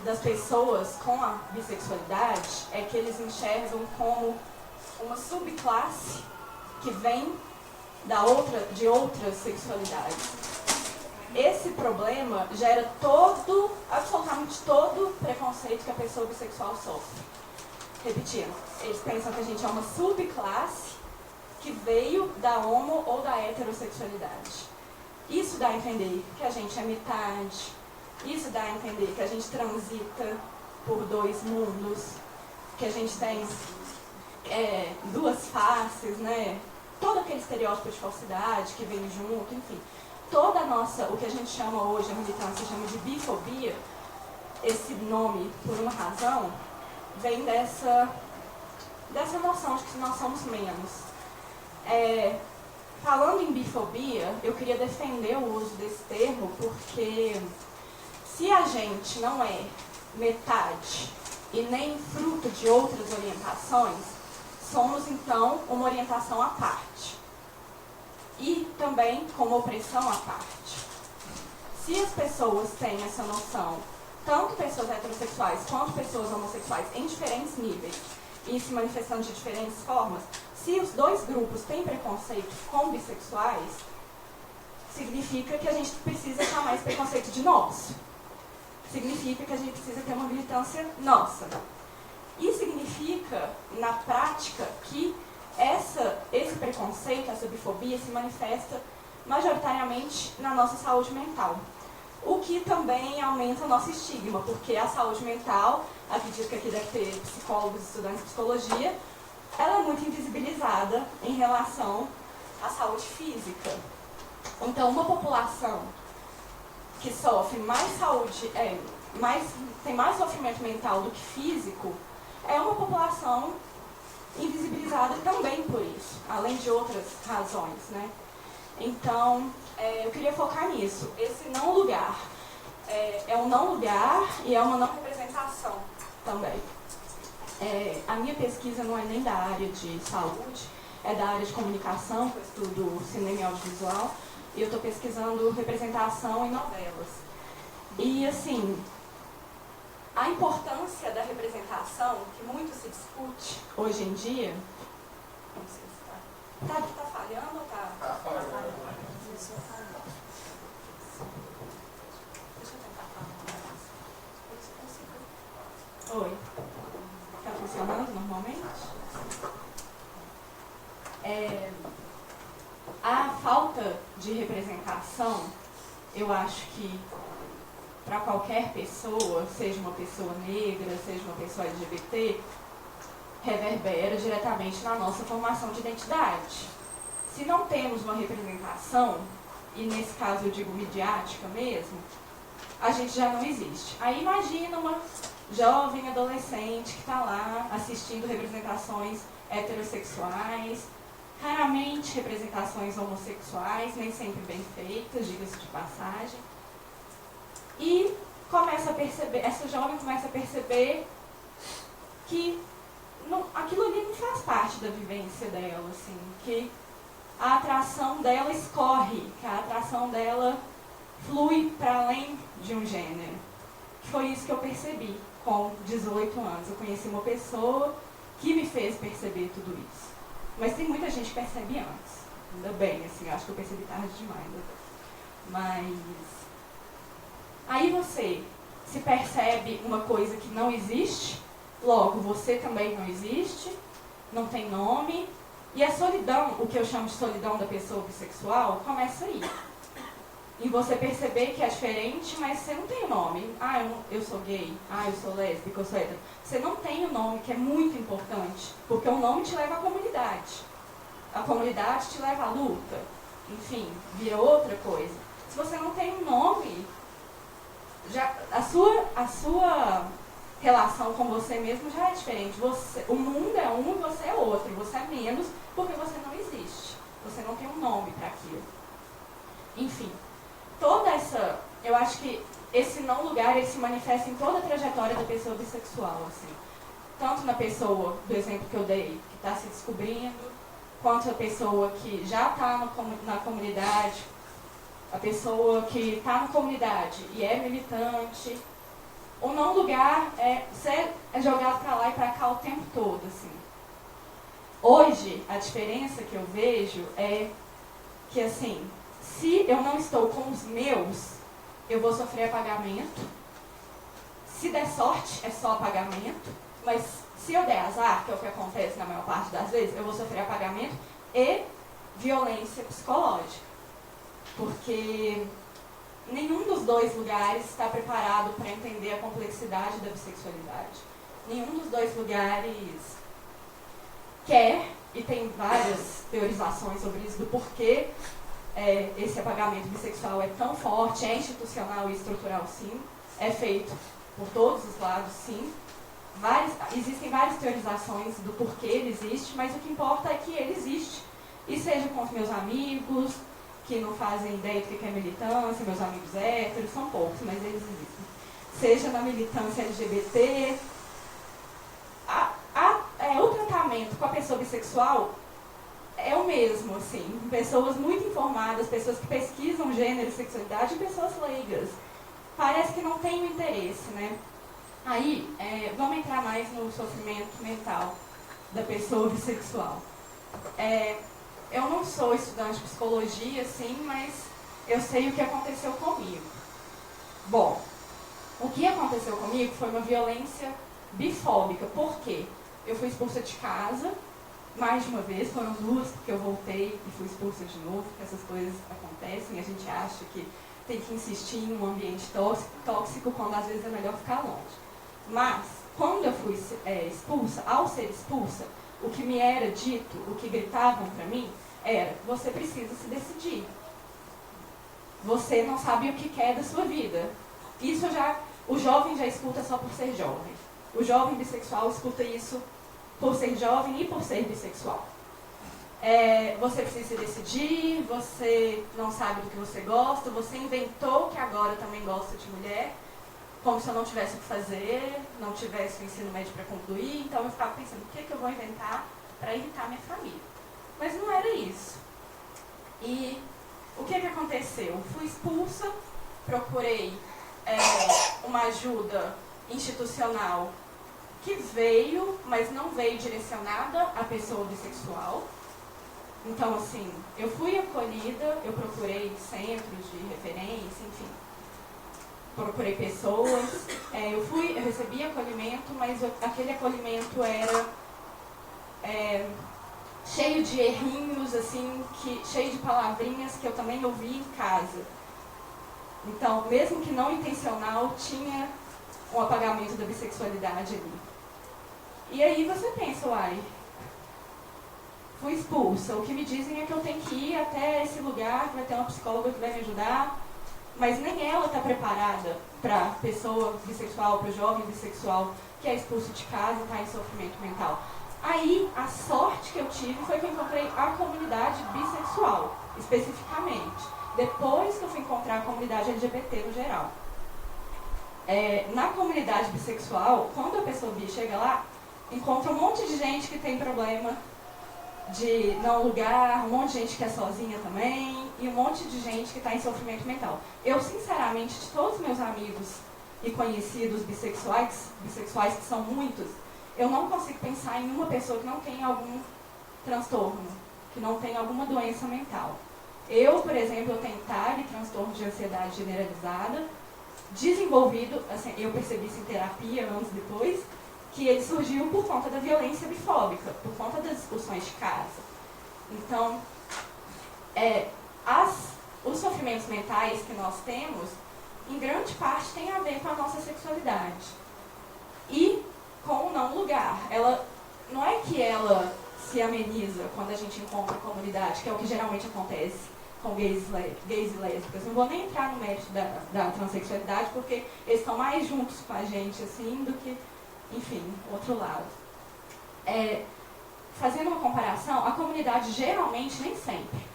das pessoas com a bissexualidade é que eles enxergam como uma subclasse que vem de outras sexualidades. Esse problema gera absolutamente todo preconceito que a pessoa bissexual sofre. Repetindo, eles pensam que a gente é uma subclasse que veio da homo ou da heterossexualidade. Isso dá a entender que a gente é metade, isso dá a entender que a gente transita por dois mundos, que a gente tem duas faces, né? Todo aquele estereótipo de falsidade que vem junto, enfim. Toda a nossa, o que a gente chama hoje, a militância chama de bifobia, esse nome, por uma razão, vem dessa noção de que nós somos menos. Falando em bifobia, eu queria defender o uso desse termo, porque se a gente não é metade e nem fruto de outras orientações, somos então uma orientação à parte. E também com uma opressão à parte. Se as pessoas têm essa noção, tanto pessoas heterossexuais quanto pessoas homossexuais, em diferentes níveis, e se manifestando de diferentes formas, se os dois grupos têm preconceito com bissexuais, significa que a gente precisa chamar esse preconceito de nosso. Significa que a gente precisa ter uma militância nossa. E significa, na prática, que esse preconceito, essa bifobia se manifesta majoritariamente na nossa saúde mental. O que também aumenta o nosso estigma, porque a saúde mental, acredito que aqui deve ter psicólogos e estudantes de psicologia, ela é muito invisibilizada em relação à saúde física. Então, uma população que sofre mais saúde, tem mais sofrimento mental do que físico, é uma população invisibilizada também por isso, além de outras razões, né? Então, eu queria focar nisso. Esse não lugar é um não lugar e é uma não representação também. A minha pesquisa não é nem da área de saúde, é da área de comunicação, que eu estudo cinema e audiovisual, e eu estou pesquisando representação em novelas. E, assim, a importância da representação, que muito se discute hoje em dia... Não sei se tá falhando ou tá... Tá falhando. Deixa eu tentar falar. Oi. Tá funcionando normalmente? A falta de representação, eu acho que para qualquer pessoa, seja uma pessoa negra, seja uma pessoa LGBT, reverbera diretamente na nossa formação de identidade. Se não temos uma representação, e nesse caso eu digo midiática mesmo, a gente já não existe. Aí imagina uma jovem adolescente que está lá assistindo representações heterossexuais, raramente representações homossexuais, nem sempre bem feitas, diga-se de passagem. E começa a perceber, essa jovem começa a perceber que aquilo ali não faz parte da vivência dela, assim, que a atração dela escorre, que a atração dela flui para além de um gênero. Foi isso que eu percebi com 18 anos. Eu conheci uma pessoa que me fez perceber tudo isso. Mas tem muita gente que percebe antes. Ainda bem, assim, acho que eu percebi tarde demais. Mas aí você se percebe uma coisa que não existe, logo você também não existe, não tem nome, e a solidão, o que eu chamo de solidão da pessoa bissexual, começa aí. Em você perceber que é diferente, mas você não tem o nome. Ah, eu sou gay, eu sou lésbica, eu sou hétero. Você não tem o nome, que é muito importante, porque o nome te leva à comunidade. A comunidade te leva à luta. Enfim, vira outra coisa. Se você não tem um nome, já, a sua relação com você mesmo já é diferente. O mundo é um e você é outro. Você é menos porque você não existe. Você não tem um nome para aquilo. Enfim. Eu acho que esse não lugar, ele se manifesta em toda a trajetória da pessoa bissexual, assim. Tanto na pessoa, do exemplo que eu dei, que está se descobrindo, quanto a pessoa que já está na comunidade, a pessoa que está na comunidade e é militante. O não lugar é jogado para lá e para cá o tempo todo, assim. Hoje, a diferença que eu vejo é que, assim, se eu não estou com os meus, eu vou sofrer apagamento. Se der sorte, é só apagamento. Mas se eu der azar, que é o que acontece na maior parte das vezes, eu vou sofrer apagamento e violência psicológica. Porque nenhum dos dois lugares está preparado para entender a complexidade da bissexualidade. Nenhum dos dois lugares quer, e tem várias teorizações sobre isso, do porquê esse apagamento bissexual é tão forte, é institucional e estrutural, sim, é feito por todos os lados, sim. Existem várias teorizações do porquê ele existe, mas o que importa é que ele existe. E seja com os meus amigos, que não fazem ideia do que é militância, meus amigos héteros, são poucos, mas eles existem. Seja na militância LGBT, o tratamento com a pessoa bissexual é o mesmo, assim. Pessoas muito informadas, pessoas que pesquisam gênero e sexualidade e pessoas leigas. Parece que não tem o interesse, né? Aí, vamos entrar mais no sofrimento mental da pessoa bissexual. Eu não sou estudante de psicologia, sim, mas eu sei o que aconteceu comigo. Bom, o que aconteceu comigo foi uma violência bifóbica. Por quê? Eu fui expulsa de casa mais de uma vez, foram duas, porque eu voltei e fui expulsa de novo, porque essas coisas acontecem, a gente acha que tem que insistir em um ambiente tóxico, quando às vezes é melhor ficar longe. Mas, quando eu fui expulsa, ao ser expulsa, o que me era dito, o que gritavam para mim, era: você precisa se decidir. Você não sabe o que quer da sua vida. Isso o jovem já escuta só por ser jovem. O jovem bissexual escuta isso por ser jovem e por ser bissexual. Você precisa se decidir, você não sabe do que você gosta, você inventou que agora também gosta de mulher, como se eu não tivesse o que fazer, não tivesse o ensino médio para concluir. Então eu ficava pensando, o que eu vou inventar para irritar minha família? Mas não era isso. E o que aconteceu? Fui expulsa, procurei uma ajuda institucional que veio, mas não veio direcionada à pessoa bissexual. Então, assim, eu fui acolhida, eu procurei centros de referência, enfim, procurei pessoas, eu recebi acolhimento, mas aquele acolhimento era cheio de errinhos, assim, cheio de palavrinhas que eu também ouvi em casa. Então, mesmo que não intencional, tinha um apagamento da bissexualidade ali. E aí você pensa, fui expulsa, o que me dizem é que eu tenho que ir até esse lugar, que vai ter uma psicóloga que vai me ajudar, mas nem ela está preparada para a pessoa bissexual, para o jovem bissexual que é expulso de casa e está em sofrimento mental. Aí, a sorte que eu tive foi que eu encontrei a comunidade bissexual, especificamente. Depois que eu fui encontrar a comunidade LGBT no geral. Na comunidade bissexual, quando a pessoa bi chega lá, encontra um monte de gente que tem problema de não lugar, um monte de gente que é sozinha também, e um monte de gente que está em sofrimento mental. Eu, sinceramente, de todos os meus amigos e conhecidos bissexuais que são muitos, eu não consigo pensar em uma pessoa que não tem algum transtorno, que não tem alguma doença mental. Eu, por exemplo, eu tenho TAG, transtorno de ansiedade generalizada, desenvolvido, assim, eu percebi isso em terapia anos depois, que ele surgiu por conta da violência bifóbica, por conta das discussões de casa. Então, os sofrimentos mentais que nós temos, em grande parte, tem a ver com a nossa sexualidade. E com o não lugar. Não é que ela se ameniza quando a gente encontra a comunidade, que é o que geralmente acontece com gays e lésbicas. Não vou nem entrar no mérito da transexualidade, porque eles estão mais juntos com a gente, assim, do que, enfim, outro lado. Fazendo uma comparação, a comunidade geralmente, nem sempre,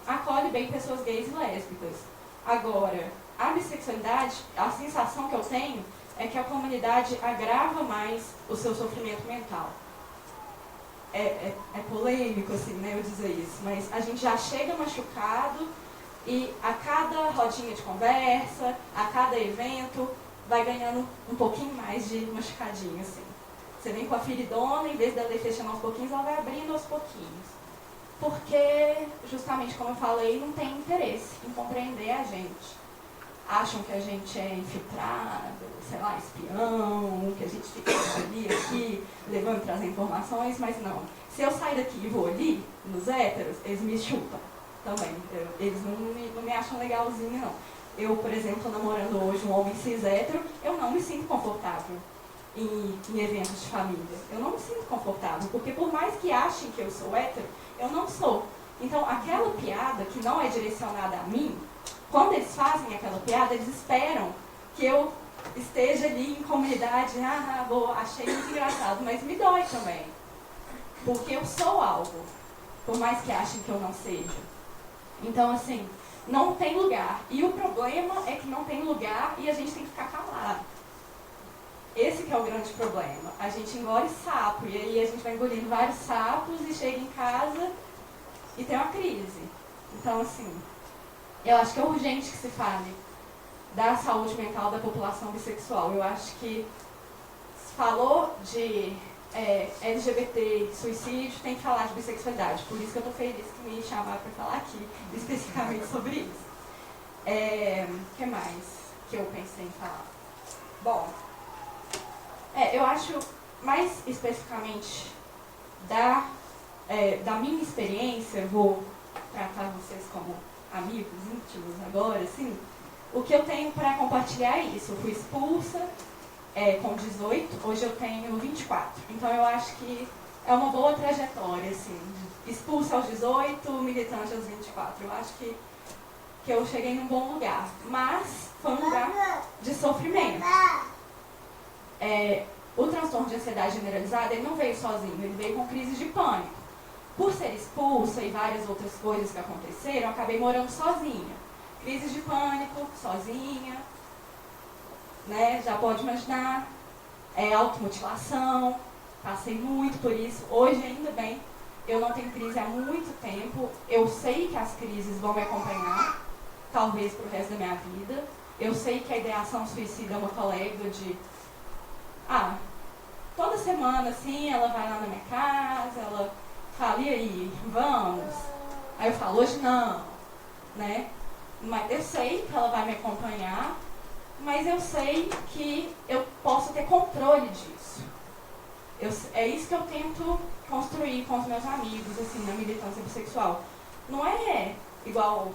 acolhe bem pessoas gays e lésbicas. Agora, a bissexualidade, a sensação que eu tenho é que a comunidade agrava mais o seu sofrimento mental. É polêmico, assim, né, eu dizer isso, mas a gente já chega machucado e a cada rodinha de conversa, a cada evento, vai ganhando um pouquinho mais de machucadinho, assim. Você vem com a feridona, em vez dela ir fechando aos pouquinhos, ela vai abrindo aos pouquinhos. Porque, justamente como eu falei, não tem interesse em compreender a gente. Acham que a gente é infiltrado, sei lá, espião, que a gente fica ali, aqui, levando e trazendo informações, mas não. Se eu sair daqui e vou ali, nos héteros, eles me chutam também. Eles não me acham legalzinho, não. Eu, por exemplo, namorando hoje um homem cis hétero, eu não me sinto confortável em eventos de família. Eu não me sinto confortável, porque por mais que achem que eu sou hétero, eu não sou. Então, aquela piada que não é direcionada a mim, quando eles fazem aquela piada, eles esperam que eu esteja ali em comunidade, achei muito engraçado, mas me dói também. Porque eu sou algo, por mais que achem que eu não seja. Então, assim, não tem lugar. E o problema é que não tem lugar e a gente tem que ficar calado. Esse que é o grande problema. A gente engole sapo, e aí a gente vai engolindo vários sapos e chega em casa e tem uma crise. Então, assim, eu acho que é urgente que se fale da saúde mental da população bissexual. Eu acho que se falou de LGBT, suicídio, tem que falar de bissexualidade. Por isso que eu estou feliz que me chamaram para falar aqui especificamente sobre isso. O que mais que eu pensei em falar? Bom, eu acho mais especificamente da minha experiência, vou tratar vocês como amigos íntimos agora, assim, o que eu tenho para compartilhar é isso. Eu fui expulsa com 18, hoje eu tenho 24. Então eu acho que é uma boa trajetória, assim, expulsa aos 18, militante aos 24. Eu acho que eu cheguei num bom lugar, mas foi um lugar de sofrimento. O transtorno de ansiedade generalizada, ele não veio sozinho, ele veio com crise de pânico. Por ser expulsa e várias outras coisas que aconteceram, eu acabei morando sozinha. Crise de pânico, sozinha, né? Já pode imaginar. Automutilação, passei muito por isso. Hoje, ainda bem, eu não tenho crise há muito tempo. Eu sei que as crises vão me acompanhar, talvez pro resto da minha vida. Eu sei que a ideação suicida é uma colega de... toda semana, assim, ela vai lá na minha casa, ela fala, e aí, vamos? Aí eu falo, hoje não, né? Mas eu sei que ela vai me acompanhar, mas eu sei que eu posso ter controle disso. É isso que eu tento construir com os meus amigos, assim, na militância bissexual. Não é igual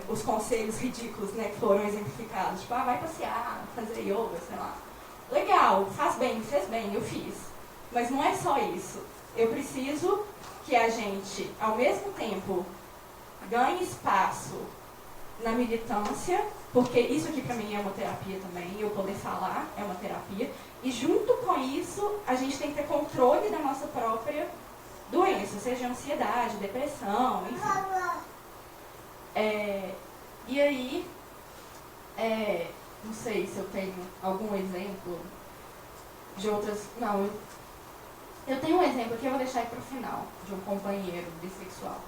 os conselhos ridículos, né, que foram exemplificados. Tipo, vai passear, fazer yoga, sei lá. Legal, faz bem, fez bem, eu fiz. Mas não é só isso. Eu preciso que a gente, ao mesmo tempo, ganhe espaço na militância, porque isso aqui para mim é uma terapia também, eu poder falar é uma terapia, e junto com isso a gente tem que ter controle da nossa própria doença, seja ansiedade, depressão, enfim. E aí, não sei se eu tenho algum exemplo de outras... Não, eu tenho um exemplo aqui, eu vou deixar aí para o final, de um companheiro bissexual.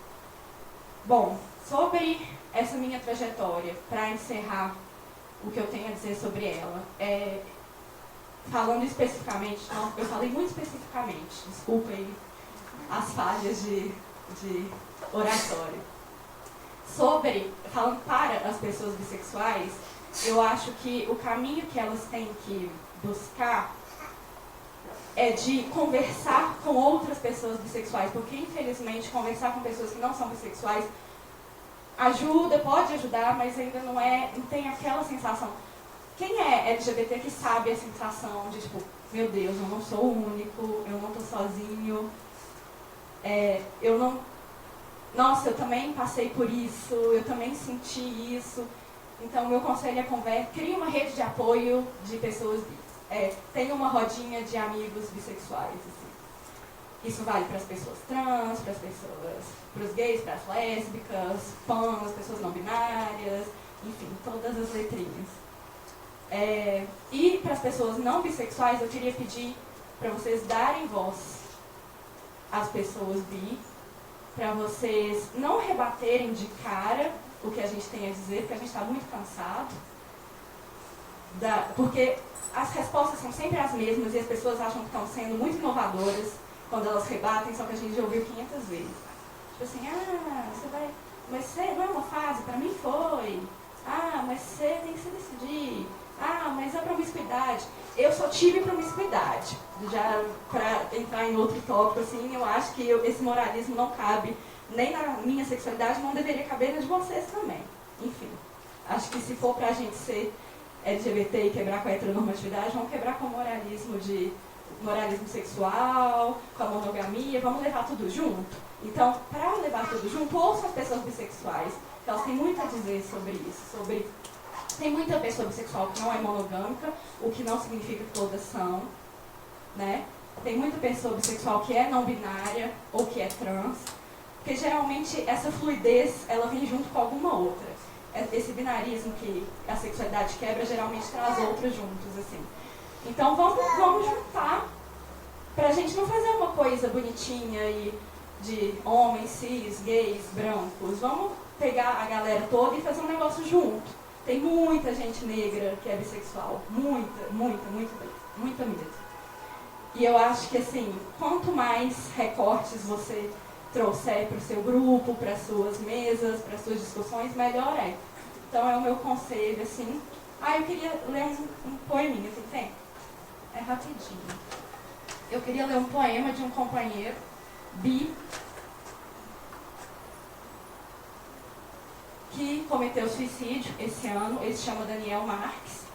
Bom, sobre essa minha trajetória, para encerrar o que eu tenho a dizer sobre ela, falando especificamente, não, eu falei muito especificamente, desculpa aí as falhas de oratório. Falando para as pessoas bissexuais, eu acho que o caminho que elas têm que buscar é de conversar com outras pessoas bissexuais, porque infelizmente conversar com pessoas que não são bissexuais ajuda, pode ajudar, mas ainda não tem aquela sensação. Quem é LGBT que sabe a sensação de tipo, meu Deus, eu não sou o único, eu não estou sozinho, nossa, eu também passei por isso, eu também senti isso. Então, meu conselho é crie uma rede de apoio de pessoas tenha uma rodinha de amigos bissexuais. Assim. Isso vale para as pessoas trans, para os gays, para as lésbicas, pans, pessoas não binárias, enfim, todas as letrinhas. E para as pessoas não bissexuais, eu queria pedir para vocês darem voz às pessoas bi, para vocês não rebaterem de cara o que a gente tem a dizer, porque a gente está muito cansado. Porque as respostas são sempre as mesmas e as pessoas acham que estão sendo muito inovadoras quando elas rebatem, só que a gente já ouviu 500 vezes. Tipo assim, mas você não é uma fase? Para mim foi. Mas você tem que se decidir. Mas é promiscuidade. Eu só tive promiscuidade. Já para entrar em outro tópico, assim, eu acho que esse moralismo não cabe nem na minha sexualidade, não deveria caber na de vocês também. Enfim, acho que se for pra gente ser LGBT e quebrar com a heteronormatividade, vamos quebrar com o moralismo sexual, com a monogamia, vamos levar tudo junto. Então, para levar tudo junto, ouça as pessoas bissexuais, que elas têm muito a dizer sobre isso, tem muita pessoa bissexual que não é monogâmica, o que não significa que todas são, né? Tem muita pessoa bissexual que é não binária ou que é trans, porque geralmente essa fluidez, ela vem junto com alguma outra. Esse binarismo que a sexualidade quebra, geralmente traz outras juntos, assim. Então vamos juntar, pra gente não fazer uma coisa bonitinha e de homens, cis, gays, brancos. Vamos pegar a galera toda e fazer um negócio junto. Tem muita gente negra que é bissexual. Muita mesmo. E eu acho que, assim, quanto mais recortes você trouxer para o seu grupo, para as suas mesas, para as suas discussões, melhor é. Então, é o meu conselho, assim. Eu queria ler um poeminha, tem tempo? É rapidinho. Eu queria ler um poema de um companheiro bi que cometeu suicídio esse ano. Ele se chama Daniel Marques.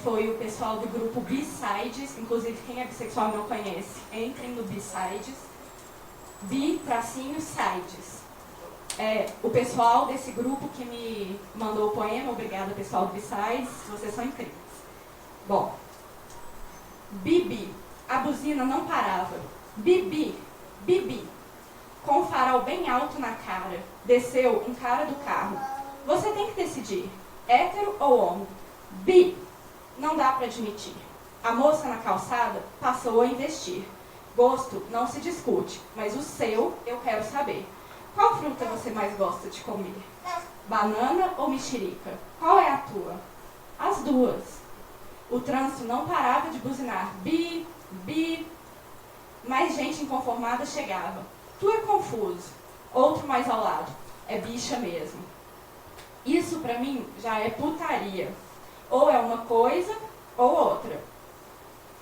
Foi o pessoal do grupo B-Sides, inclusive quem é bissexual não conhece, entrem no B-Sides. B-Sides. O pessoal desse grupo que me mandou o poema, obrigada pessoal do B-Sides, vocês são incríveis. Bom, Bibi, a buzina não parava. Bibi, com o farol bem alto na cara, desceu um cara do carro. Você tem que decidir, hétero ou homo? Bi, não dá para admitir. A moça na calçada passou a investir. Gosto não se discute, mas o seu eu quero saber. Qual fruta você mais gosta de comer? Banana ou mexerica? Qual é a tua? As duas. O trânsito não parava de buzinar. Bi. Mais gente inconformada chegava. Tu é confuso. Outro mais ao lado. É bicha mesmo. Isso pra mim já é putaria. Ou é uma coisa ou outra.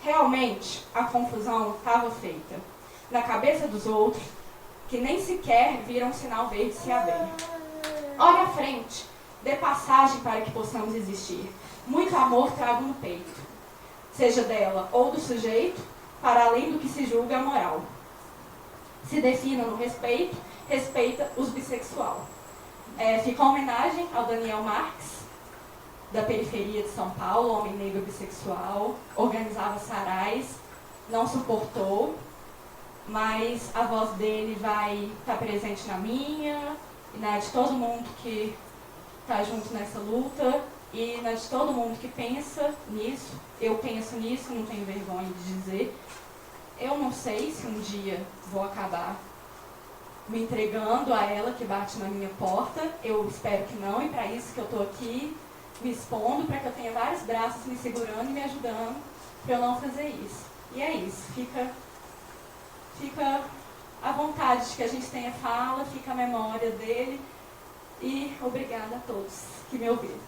Realmente, a confusão estava feita. Na cabeça dos outros, que nem sequer viram um sinal verde se abrir. Olha à frente, dê passagem para que possamos existir. Muito amor trago no peito. Seja dela ou do sujeito, para além do que se julga a moral. Se defina no respeito, respeita os bissexual. Fica uma homenagem ao Daniel Marques, da periferia de São Paulo, homem negro bissexual, organizava sarais, não suportou, mas a voz dele vai estar presente na minha, e na de todo mundo que está junto nessa luta, e na de todo mundo que pensa nisso. Eu penso nisso, não tenho vergonha de dizer. Eu não sei se um dia vou acabar me entregando a ela que bate na minha porta. Eu espero que não, e para isso que eu estou aqui me expondo, para que eu tenha vários braços me segurando e me ajudando para eu não fazer isso. E é isso, fica à vontade de que a gente tenha fala, fica a memória dele, e obrigada a todos que me ouviram.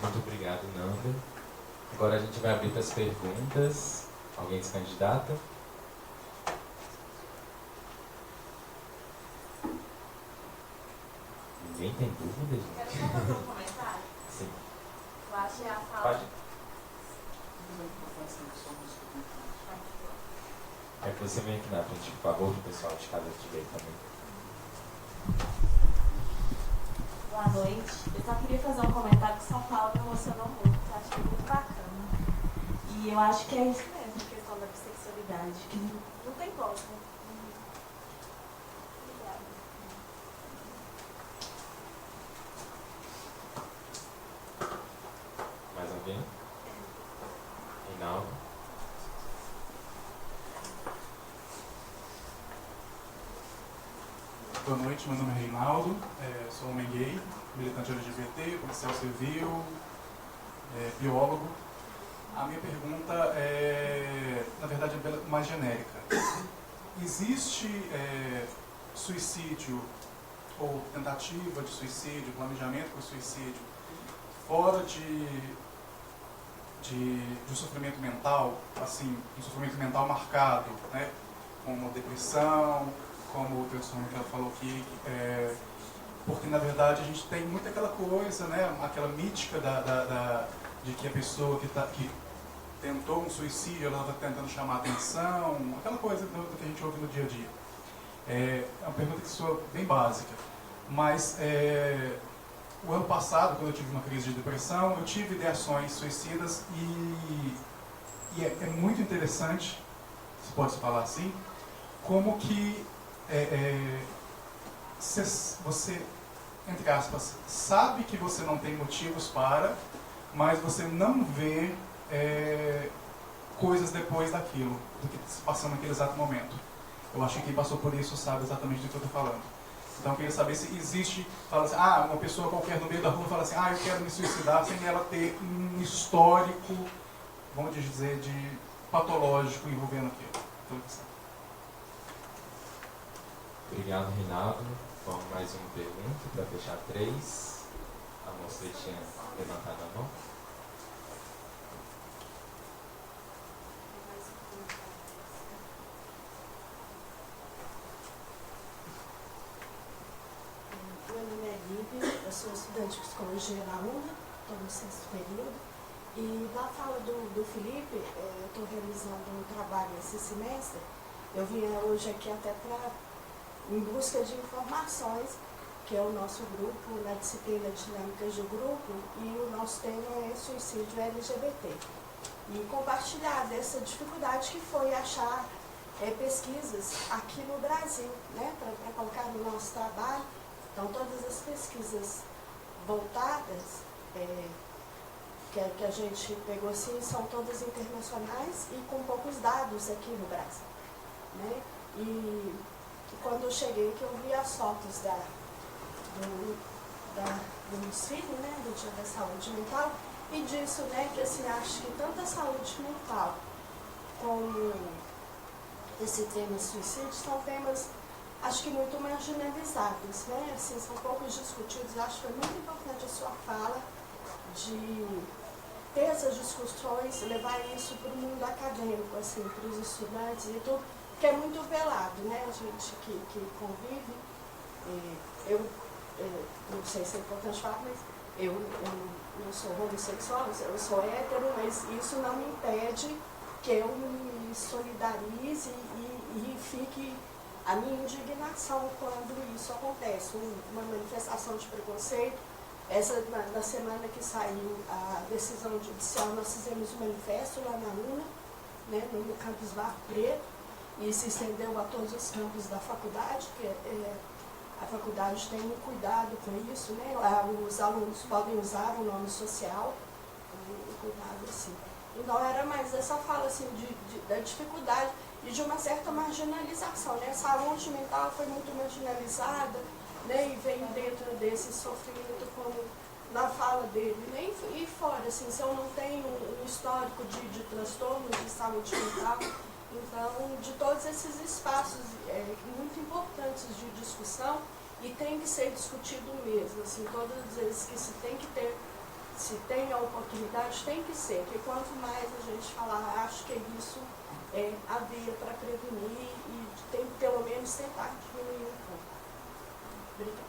Muito obrigado, Nanda. Agora a gente vai abrir para as perguntas. Alguém se candidata? Ninguém tem dúvida, gente? Quero só fazer um comentário. Sim. Eu acho que a fala... Pode. É que você vem aqui na frente, por favor, que o pessoal de casa te vê também. Boa noite. Eu só queria fazer um comentário que São Paulo me emocionou muito. Eu achei muito bacana. E eu acho que é isso mesmo, a questão da bissexualidade. Que não tem volta. Obrigada. Mais alguém? Reinaldo? Boa noite, meu nome é Reinaldo, sou homem gay, militante LGBT, policial civil, biólogo. A minha pergunta é, na verdade, é mais genérica. Existe suicídio ou tentativa de suicídio, planejamento para o suicídio, fora de um sofrimento mental, assim, um sofrimento mental marcado, né, como depressão, como o pessoal que ela falou aqui, porque na verdade a gente tem muito aquela coisa, né, aquela mítica de que a pessoa que tentou um suicídio, ela estava tentando chamar atenção, aquela coisa do que a gente ouve no dia a dia. É uma pergunta que soa bem básica, mas o ano passado, quando eu tive uma crise de depressão, eu tive ideações suicidas e é muito interessante, se pode falar assim, como que você, entre aspas, sabe que você não tem motivos para, mas você não vê coisas depois daquilo, do que se passou naquele exato momento. Eu acho que quem passou por isso sabe exatamente do que eu estou falando. Então eu queria saber se existe, fala assim, uma pessoa qualquer no meio da rua fala assim, eu quero me suicidar, sem ela ter um histórico, vamos dizer, de patológico envolvendo aquilo. Então, Obrigado, Reinaldo. Vamos mais uma pergunta para fechar 3. A moça tinha levantado a mão. Meu nome é Lívia, eu sou estudante de psicologia na UNA, estou no 6º período. E na fala do Felipe, eu estou realizando um trabalho esse semestre. Eu vim hoje aqui até em busca de informações, que é o nosso grupo na disciplina Dinâmicas de Grupo, e o nosso tema é suicídio LGBT. E compartilhar dessa dificuldade que foi achar pesquisas aqui no Brasil, né, para colocar no nosso trabalho. Então, todas as pesquisas voltadas que a gente pegou assim são todas internacionais e com poucos dados aqui no Brasil, né? E quando eu cheguei aqui, eu vi as fotos do desfile, né, do Dia da Saúde Mental, e disso, né, que assim, acho que tanto a saúde mental como esse tema suicídio são temas, acho que muito marginalizados, né, assim, são poucos discutidos. Acho que foi muito importante a sua fala de ter essas discussões, levar isso para o mundo acadêmico, assim, para os estudantes e tudo, que é muito velado, né, a gente que convive. Eu não sei se é importante falar, mas eu não sou homossexual, eu sou hétero, mas isso não me impede que eu me solidarize e fique a minha indignação quando isso acontece, uma manifestação de preconceito. Na semana que saiu a decisão judicial, nós fizemos um manifesto lá na UNA, né, no campus Barro Preto, e se estendeu a todos os campos da faculdade, que a faculdade tem um cuidado com isso, né? Os alunos podem usar o nome social, um cuidado assim. Então era mais essa fala assim, da dificuldade e de uma certa marginalização, né? A saúde mental foi muito marginalizada, né? E vem dentro desse sofrimento como na fala dele, né? E fora, assim, se eu não tenho um histórico de transtornos de saúde mental, então, de todos esses espaços muito importantes de discussão, e tem que ser discutido mesmo, assim, todas as vezes que se tem que ter, se tem a oportunidade, tem que ser, porque quanto mais a gente falar, acho que isso é a via para prevenir e tem que pelo menos tentar diminuir um pouco. Obrigada.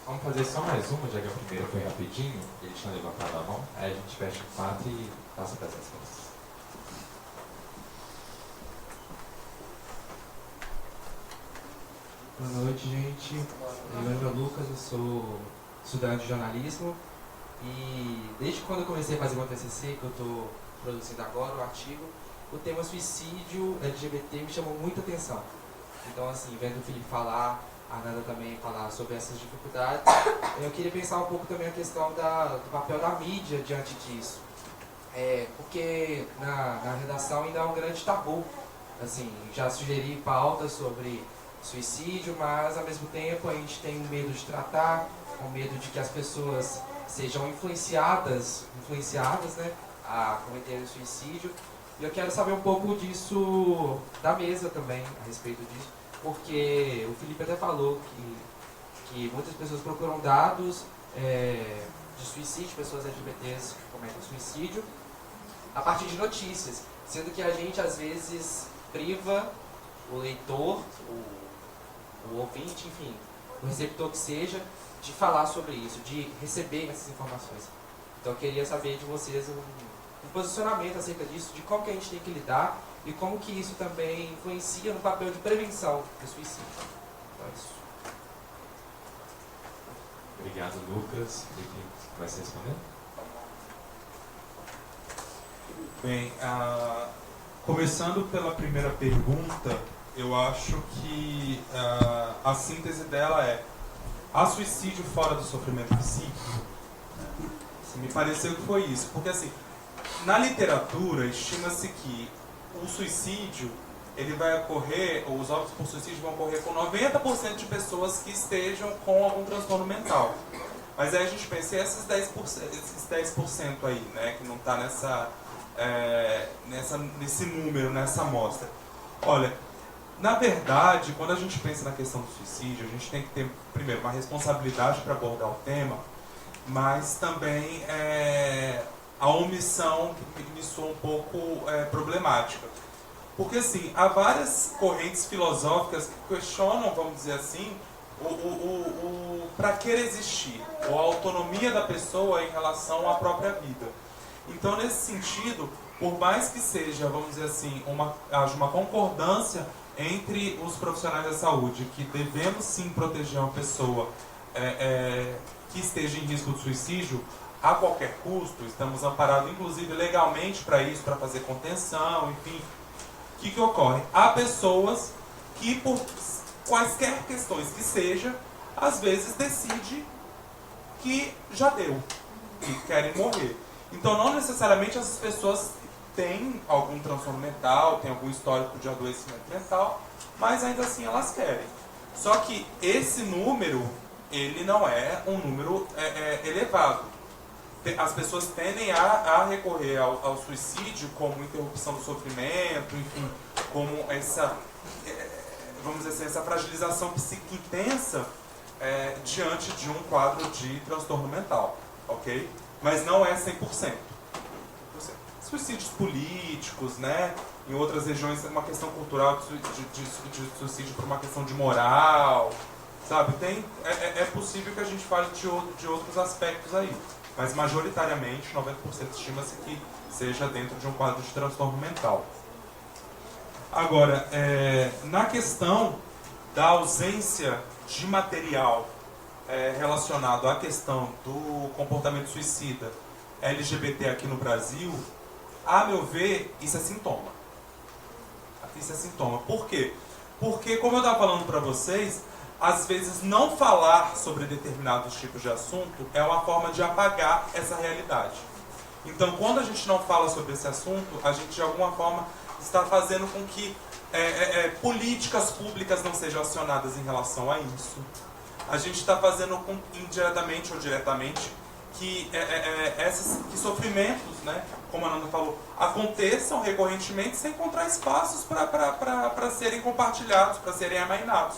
Vamos fazer só mais uma, já que a primeira foi rapidinho, eles tinham levantado a mão, aí a gente fecha o quadro e passa para as respostas. Boa noite, gente. Meu nome é Lucas, eu sou estudante de jornalismo e desde quando eu comecei a fazer meu TCC, que eu estou produzindo agora, o artigo, o tema suicídio LGBT me chamou muita atenção. Então, assim, vendo o Felipe falar, a Nanda também falar sobre essas dificuldades, eu queria pensar um pouco também a questão do papel da mídia diante disso. Porque na redação ainda é um grande tabu. Assim, já sugeri pautas sobre suicídio, mas ao mesmo tempo a gente tem medo de tratar, com medo de que as pessoas sejam influenciadas, né, a cometerem suicídio. E eu quero saber um pouco disso da mesa também, a respeito disso, porque o Felipe até falou que muitas pessoas procuram dados de suicídio, pessoas LGBTs que cometem suicídio, a partir de notícias, sendo que a gente às vezes priva o leitor, o ouvinte, enfim, o receptor que seja, de falar sobre isso, de receber essas informações. Então eu queria saber de vocês um posicionamento acerca disso, de como que a gente tem que lidar e como que isso também influencia no papel de prevenção do suicídio. Então é isso. Obrigado, Lucas. Felipe, vai se responder? Bem, começando pela primeira pergunta, eu acho que a síntese dela é: há suicídio fora do sofrimento psíquico? Me pareceu que foi isso, porque assim, na literatura estima-se que o suicídio, ele vai ocorrer, ou os óbitos por suicídio vão ocorrer com 90% de pessoas que estejam com algum transtorno mental. Mas aí a gente pensa, e esses 10% aí, né, que não está nesse número, nessa amostra? Olha, na verdade, quando a gente pensa na questão do suicídio, a gente tem que ter, primeiro, uma responsabilidade para abordar o tema, mas também a omissão que me soa um pouco problemática. Porque, assim, há várias correntes filosóficas que questionam, vamos dizer assim, para que existir, ou a autonomia da pessoa em relação à própria vida. Então, nesse sentido, por mais que seja, vamos dizer assim, haja uma concordância entre os profissionais da saúde, que devemos sim proteger uma pessoa que esteja em risco de suicídio a qualquer custo, estamos amparados inclusive legalmente para isso, para fazer contenção, enfim. O que ocorre? Há pessoas que, por quaisquer questões que seja, às vezes decide que já deu, que querem morrer. Então não necessariamente essas pessoas têm algum transtorno mental, têm algum histórico de adoecimento mental, mas ainda assim elas querem. Só que esse número, ele não é um número elevado. As pessoas tendem a recorrer ao suicídio como interrupção do sofrimento, enfim, como essa, vamos dizer assim, essa fragilização psíquica intensa diante de um quadro de transtorno mental, ok? Mas não é 100%. Suicídios políticos, né? Em outras regiões, uma questão cultural de suicídio por uma questão de moral, sabe? É possível que a gente fale de outros aspectos aí, mas majoritariamente, 90% estima-se que seja dentro de um quadro de transtorno mental. Agora, na questão da ausência de material relacionado à questão do comportamento suicida LGBT aqui no Brasil, a meu ver, isso é sintoma. Isso é sintoma. Por quê? Porque, como eu estava falando para vocês, às vezes não falar sobre determinados tipos de assunto é uma forma de apagar essa realidade. Então, quando a gente não fala sobre esse assunto, a gente de alguma forma está fazendo com que políticas públicas não sejam acionadas em relação a isso. A gente está fazendo com, indiretamente ou diretamente, que sofrimentos, né, como a Nanda falou, aconteçam recorrentemente sem encontrar espaços para serem compartilhados, para serem amainados.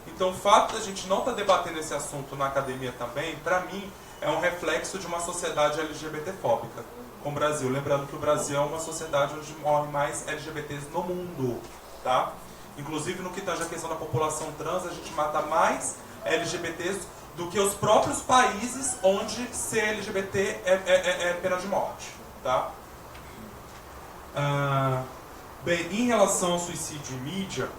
Então, o fato da gente não estar debatendo esse assunto na academia também, para mim, é um reflexo de uma sociedade LGBT-fóbica, com o Brasil. Lembrando que o Brasil é uma sociedade onde morrem mais LGBTs no mundo, tá? Inclusive, no que tange a questão da população trans, a gente mata mais LGBTs do que os próprios países onde ser LGBT é pena de morte, tá? Bem, em relação ao suicídio em mídia,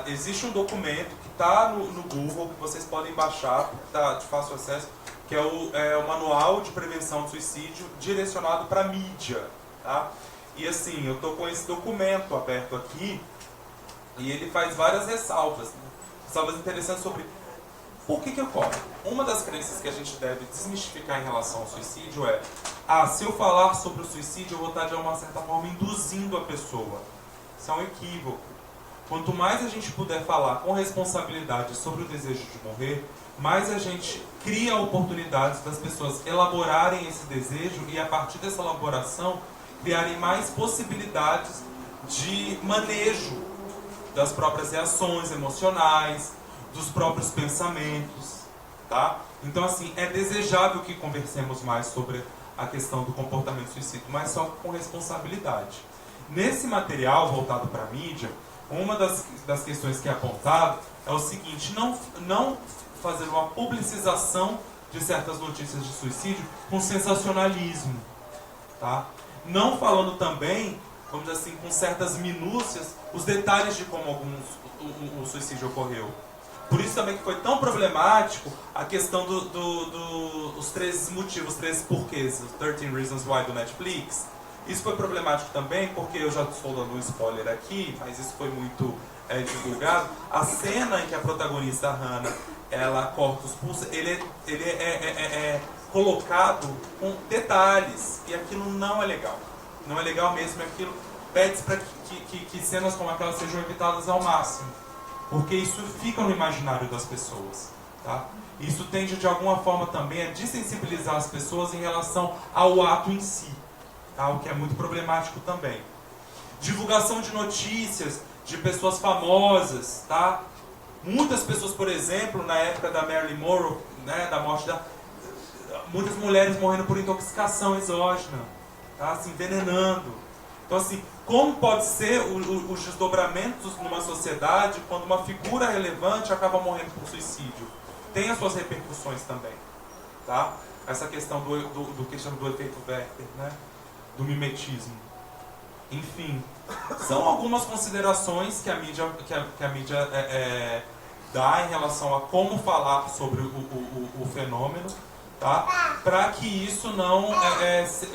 existe um documento que está no Google, que vocês podem baixar, está de fácil acesso, que é o Manual de Prevenção do Suicídio direcionado para mídia, tá? E assim, eu estou com esse documento aberto aqui, e ele faz várias ressalvas, né? Ressalvas interessantes sobre por que ocorre. Uma das crenças que a gente deve desmistificar em relação ao suicídio é: se eu falar sobre o suicídio, eu vou estar de uma certa forma induzindo a pessoa. Isso é um equívoco. Quanto mais a gente puder falar com responsabilidade sobre o desejo de morrer, mais a gente cria oportunidades das pessoas elaborarem esse desejo e, a partir dessa elaboração, criarem mais possibilidades de manejo das próprias reações emocionais, dos próprios pensamentos, tá? Então, assim, é desejável que conversemos mais sobre a questão do comportamento suicida, mas só com responsabilidade. Nesse material voltado para a mídia, uma das questões que é apontado é o seguinte: não fazer uma publicização de certas notícias de suicídio com sensacionalismo, tá? Não falando também, vamos dizer assim, com certas minúcias, os detalhes de como o suicídio ocorreu. Por isso também que foi tão problemático a questão dos 13 motivos, 13 porquês, 13 Reasons Why do Netflix. Isso foi problemático também porque, eu já estou dando um spoiler aqui, mas isso foi muito divulgado. A cena em que a protagonista, a Hannah, ela corta os pulsos, ele é colocado com detalhes, e aquilo não é legal. Não é legal mesmo, aquilo pede para que cenas como aquelas sejam evitadas ao máximo, porque isso fica no imaginário das pessoas, tá? Isso tende de alguma forma também a desensibilizar as pessoas em relação ao ato em si, tá? O que é muito problemático também. Divulgação de notícias de pessoas famosas, tá? Muitas pessoas, por exemplo, na época da Marilyn Monroe, né, da morte da... muitas mulheres morrendo por intoxicação exógena, tá? Se envenenando. Então, assim, como pode ser os desdobramentos numa sociedade quando uma figura relevante acaba morrendo por suicídio? Tem as suas repercussões também, tá? Essa questão do efeito Werther, né? Do mimetismo. Enfim, são algumas considerações que a mídia dá em relação a como falar sobre o fenômeno, tá? Para que isso não,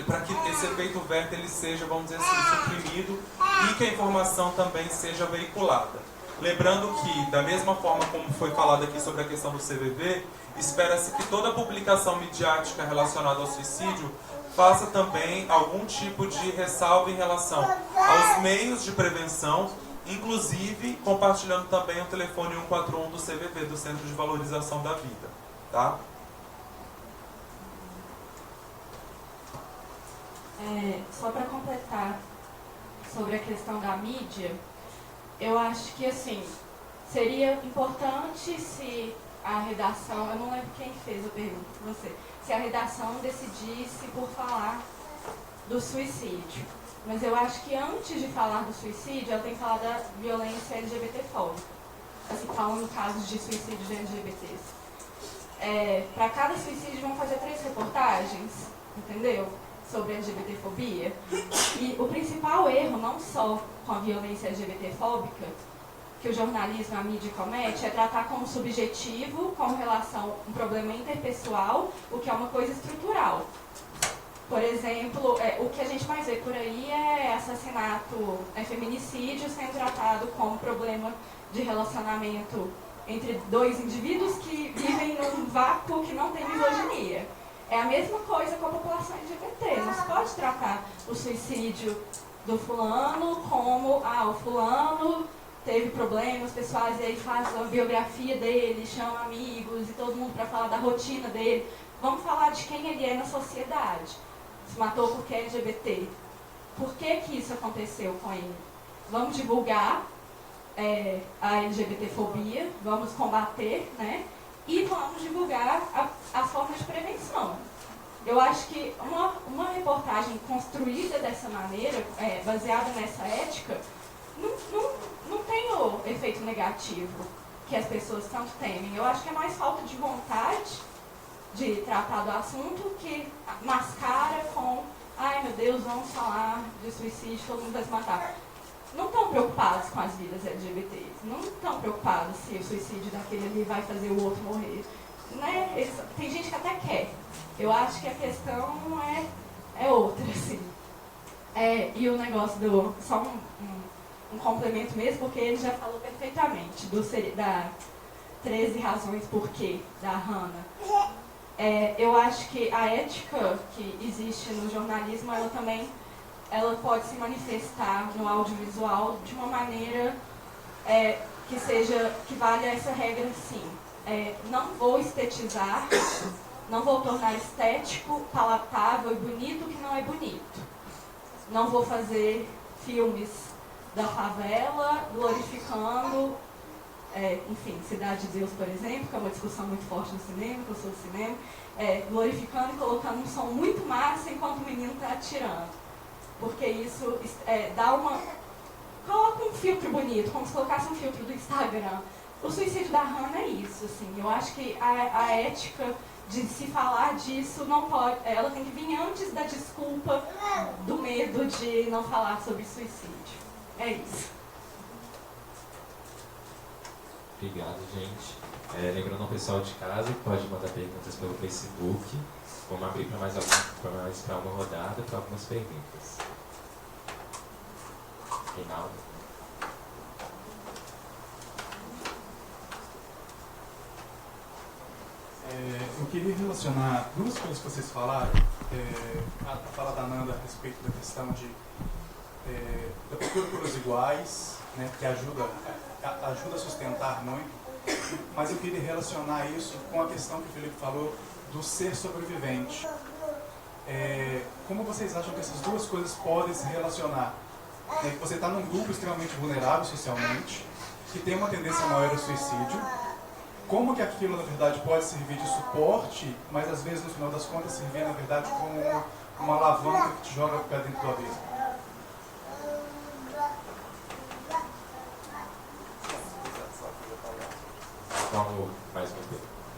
para que esse efeito Werther ele seja, vamos dizer assim, suprimido, e que a informação também seja veiculada. Lembrando que, da mesma forma como foi falado aqui sobre a questão do CVV, espera-se que toda publicação midiática relacionada ao suicídio faça também algum tipo de ressalva em relação aos meios de prevenção, inclusive compartilhando também o telefone 141 do CVV, do Centro de Valorização da Vida, tá? Só para completar sobre a questão da mídia, eu acho que assim, seria importante se a redação, eu não lembro quem fez a pergunta para você, se a redação decidisse por falar do suicídio. Mas eu acho que antes de falar do suicídio, ela tem que falar da violência LGBTfóbica. Assim, falando casos de suicídio de LGBTs. Para cada suicídio vão fazer 3 reportagens, entendeu? sobre a LGBTfobia. E o principal erro, não só com a violência LGBTfóbica, que o jornalismo, a mídia comete, é tratar como subjetivo, como relação, um problema interpessoal, o que é uma coisa estrutural. Por exemplo, o que a gente mais vê por aí é assassinato, feminicídio sendo tratado como problema de relacionamento entre dois indivíduos que vivem num vácuo que não tem misoginia. É a mesma coisa com a população LGBT. Não se pode tratar o suicídio do fulano como, o fulano teve problemas pessoais e aí faz a biografia dele, chama amigos e todo mundo para falar da rotina dele. Vamos falar de quem ele é na sociedade. Se matou porque é LGBT. Por que isso aconteceu com ele? Vamos divulgar a LGBTfobia, vamos combater, né? E vamos divulgar as formas de prevenção. Eu acho que uma reportagem construída dessa maneira, baseada nessa ética, não tem o efeito negativo que as pessoas tanto temem. Eu acho que é mais falta de vontade de tratar do assunto que mascara com ai meu Deus, vamos falar de suicídio, todo mundo vai se matar. Não estão preocupados com as vidas LGBTs, não estão preocupados se o suicídio daquele ali vai fazer o outro morrer. Né? Tem gente que até quer. Eu acho que a questão é outra, assim. E o negócio só um complemento mesmo, porque ele já falou perfeitamente da 13 razões por quê, da Hannah. Eu acho que a ética que existe no jornalismo, ela pode se manifestar no audiovisual de uma maneira que valha essa regra, sim. Não vou estetizar, não vou tornar estético, palatável e bonito o que não é bonito. Não vou fazer filmes da favela glorificando, enfim, Cidade de Deus, por exemplo, que é uma discussão muito forte no cinema, que eu sou do cinema, glorificando e colocando um som muito massa enquanto o menino está atirando. Porque isso coloca um filtro bonito, como se colocasse um filtro do Instagram. O suicídio da Hannah é isso, assim. Eu acho que a ética de se falar disso não pode. Ela tem que vir antes da desculpa do medo de não falar sobre suicídio. É isso. Obrigado, gente. Lembrando ao pessoal de casa que pode mandar perguntas pelo Facebook. Vamos abrir para mais uma rodada, para algumas perguntas. Reinaldo. Eu queria relacionar duas coisas que vocês falaram. A fala da Nanda a respeito da questão da procura pelos iguais, né, que ajuda a sustentar muito. Mas eu queria relacionar isso com a questão que o Felipe falou do ser sobrevivente. Como vocês acham que essas duas coisas podem se relacionar? Que você está num grupo extremamente vulnerável socialmente, que tem uma tendência maior ao suicídio. Como que aquilo, na verdade, pode servir de suporte, mas às vezes, no final das contas, servir, na verdade, como uma alavanca que te joga para dentro do abismo?